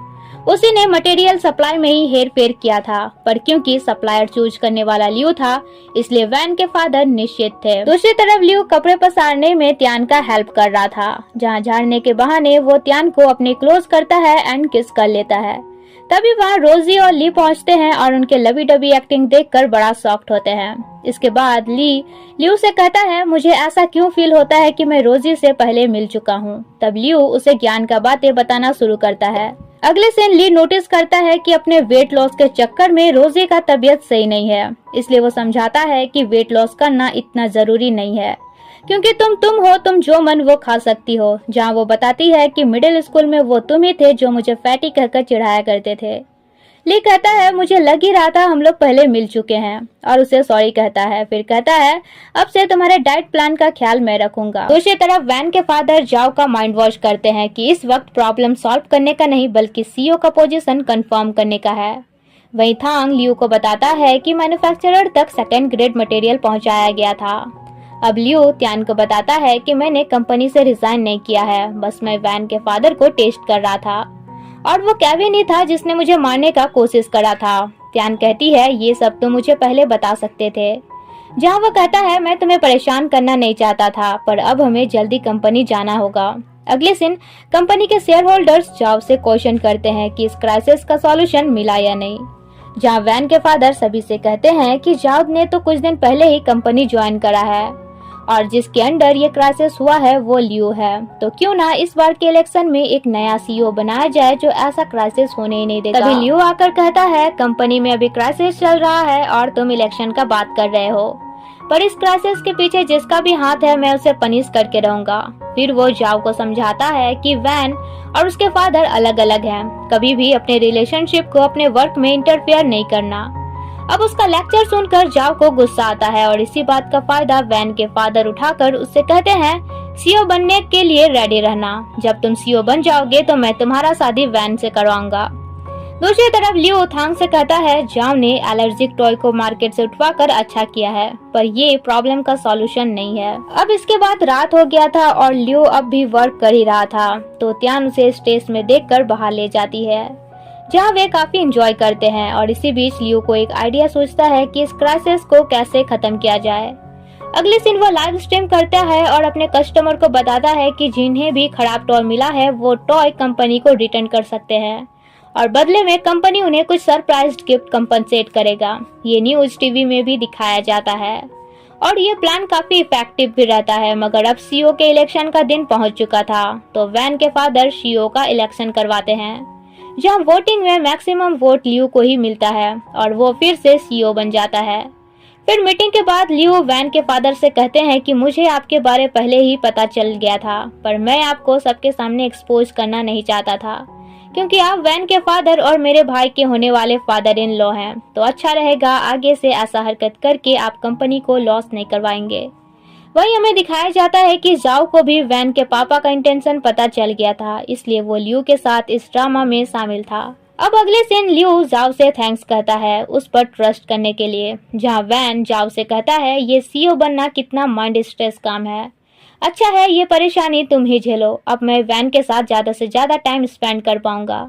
उसी ने मटेरियल सप्लाई में ही हेर फेर किया था, पर क्योंकि सप्लायर चूज करने वाला लियू था इसलिए वैन के फादर निश्चित थे। दूसरी तरफ लियू कपड़े पसारने में त्यान का हेल्प कर रहा था, जहां झाड़ने के बहाने वो त्यान को अपने क्लोज करता है एंड किस कर लेता है। तभी वहाँ रोजी और ली पहुँचते हैं और उनके लवी डबी एक्टिंग देखकर बड़ा सॉफ्ट होते हैं। इसके बाद लियू से कहता है मुझे ऐसा क्यों फील होता है कि मैं रोजी से पहले मिल चुका हूँ। तब लियू उसे ज्ञान का बातें बताना शुरू करता है। अगले दिन ली नोटिस करता है कि अपने वेट लॉस के चक्कर में रोजी का तबीयत सही नहीं है, इसलिए वो समझाता है कि वेट लॉस करना इतना जरूरी नहीं है क्योंकि तुम हो, तुम जो मन वो खा सकती हो। जहाँ वो बताती है कि मिडिल स्कूल में वो तुम ही थे जो मुझे फैटी कहकर चिढ़ाया करते थे। ली कहता है मुझे लग ही रहा था हम लोग पहले मिल चुके हैं और उसे सॉरी कहता है। फिर कहता है अब से तुम्हारे डाइट प्लान का ख्याल मैं रखूंगा। दूसरी तरफ वैन के फादर जाओ का माइंड वॉश करते हैं कि इस वक्त प्रॉब्लम सॉल्व करने का नहीं बल्कि सीईओ का पोजीशन कंफर्म करने का है। वहीं थांग लियू को बताता है कि मैन्युफैक्चरर तक सेकेंड ग्रेड मटेरियल पहुंचाया गया था। अब लियू त्यान को बताता है कि मैंने कंपनी से रिजाइन नहीं किया है, बस मैं वैन के फादर को टेस्ट कर रहा था और वो केविन ही था जिसने मुझे मारने का कोशिश करा था। त्यान कहती है ये सब तो मुझे पहले बता सकते थे। जहाँ वो कहता है मैं तुम्हें परेशान करना नहीं चाहता था, पर अब हमें जल्दी कंपनी जाना होगा। अगले दिन कंपनी के शेयर होल्डर्स जाव से क्वेश्चन करते हैं कि इस क्राइसिस का सॉल्यूशन मिला या नहीं। जहाँ वैन के फादर सभी से कहते हैं कि जाव ने तो कुछ दिन पहले ही कंपनी ज्वाइन करा है और जिसके अंडर ये क्राइसिस हुआ है वो लियो है। तो क्यों ना इस बार के इलेक्शन में एक नया सीईओ बनाया जाए जो ऐसा क्राइसिस होने ही नहीं देगा। तभी लियो आकर कहता है कंपनी में अभी क्राइसिस चल रहा है और तुम इलेक्शन का बात कर रहे हो, पर इस क्राइसिस के पीछे जिसका भी हाथ है मैं उसे पनिश करके रहूंगा। फिर वो जाओ को समझाता है कि वैन और उसके फादर अलग अलग हैं, कभी भी अपने रिलेशनशिप को अपने वर्क में इंटरफेयर नहीं करना। अब उसका लेक्चर सुनकर जाओ को गुस्सा आता है और इसी बात का फायदा वैन के फादर उठाकर उससे कहते हैं सीईओ बनने के लिए रेडी रहना, जब तुम सीईओ बन जाओगे तो मैं तुम्हारा शादी वैन से करवाऊंगा। दूसरी तरफ लियो थांग से कहता है जाओ ने एलर्जिक टॉय को मार्केट से उठवाकर अच्छा किया है, पर ये प्रॉब्लम का सॉल्यूशन नहीं है। अब इसके बाद रात हो गया था और लियो अब भी वर्क कर ही रहा था, तो त्यान उसे स्टेज में देखकर बाहर ले जाती है जहाँ वे काफी एंजॉय करते हैं। और इसी बीच लियो को एक आइडिया सोचता है कि इस क्राइसिस को कैसे खत्म किया जाए। अगले दिन वो लाइव स्ट्रीम करता है और अपने कस्टमर को बताता है कि जिन्हें भी खराब टॉय मिला है वो टॉय कंपनी को रिटर्न कर सकते हैं और बदले में कंपनी उन्हें कुछ सरप्राइज गिफ्ट कंपनसेट करेगा। ये न्यूज टीवी में भी दिखाया जाता है और ये प्लान काफी इफेक्टिव भी रहता है। मगर अब सीईओ के इलेक्शन का दिन पहुंच चुका था, तो वैन के फादर सीईओ का इलेक्शन करवाते हैं जहां वोटिंग में मैक्सिमम वोट लियो को ही मिलता है और वो फिर से सीईओ बन जाता है। फिर मीटिंग के बाद लियो वैन के फादर से कहते हैं कि मुझे आपके बारे पहले ही पता चल गया था, पर मैं आपको सबके सामने एक्सपोज करना नहीं चाहता था क्योंकि आप वैन के फादर और मेरे भाई के होने वाले फादर इन लॉ हैं, तो अच्छा रहेगा आगे से ऐसा हरकत करके आप कंपनी को लॉस नहीं करवाएंगे। वहीं हमें दिखाया जाता है कि जाओ को भी वैन के पापा का इंटेंशन पता चल गया था, इसलिए वो लियो के साथ इस ड्रामा में शामिल था। अब अगले सीन लियो जाओ से थैंक्स कहता है उस पर ट्रस्ट करने के लिए, जहां वैन जाओ से कहता है ये सीईओ बनना कितना माइंड स्ट्रेस काम है, अच्छा है ये परेशानी तुम ही झेलो, अब मैं वैन के साथ ज्यादा से ज्यादा टाइम स्पेंड कर पाऊंगा।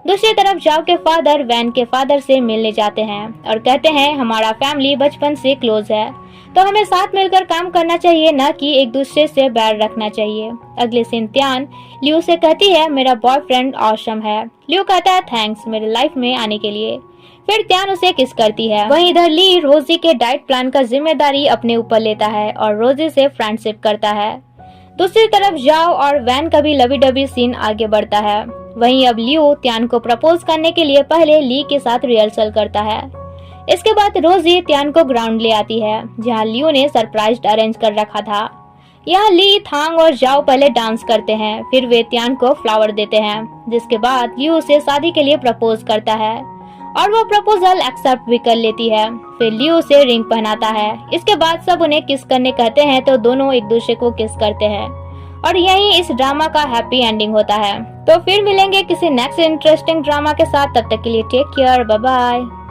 दूसरी तरफ जाओ के फादर वैन के फादर से मिलने जाते हैं और कहते हैं हमारा फैमिली बचपन से क्लोज है, तो हमें साथ मिलकर काम करना चाहिए, न कि एक दूसरे से बैर रखना चाहिए। अगले सीन त्यान लियो से कहती है मेरा बॉयफ्रेंड ऑसम है। लियो कहता है थैंक्स मेरे लाइफ में आने के लिए। फिर त्यान उसे किस करती है। वहीं इधर ली रोजी के डाइट प्लान का जिम्मेदारी अपने ऊपर लेता है और रोजी से फ्रेंडशिप करता है। दूसरी तरफ जाओ और वैन का भी लवी डबी सीन आगे बढ़ता है। वहीं अब लियो त्यान को प्रपोज करने के लिए पहले ली के साथ रिहर्सल करता है। इसके बाद रोजी त्यान को ग्राउंड ले आती है जहां लियो ने सरप्राइज अरेंज कर रखा था। यहाँ ली थांग और जाओ पहले डांस करते हैं, फिर वे त्यान को फ्लावर देते हैं, जिसके बाद लियो उसे शादी के लिए प्रपोज करता है और वो प्रपोजल एक्सेप्ट भी कर लेती है। फिर लियो से रिंग पहनाता है। इसके बाद सब उन्हें किस करने कहते हैं तो दोनों एक दूसरे को किस करते हैं और यही इस ड्रामा का हैप्पी एंडिंग होता है। तो फिर मिलेंगे किसी नेक्स्ट इंटरेस्टिंग ड्रामा के साथ, तब तक के लिए टेक केयर, बाय बाय।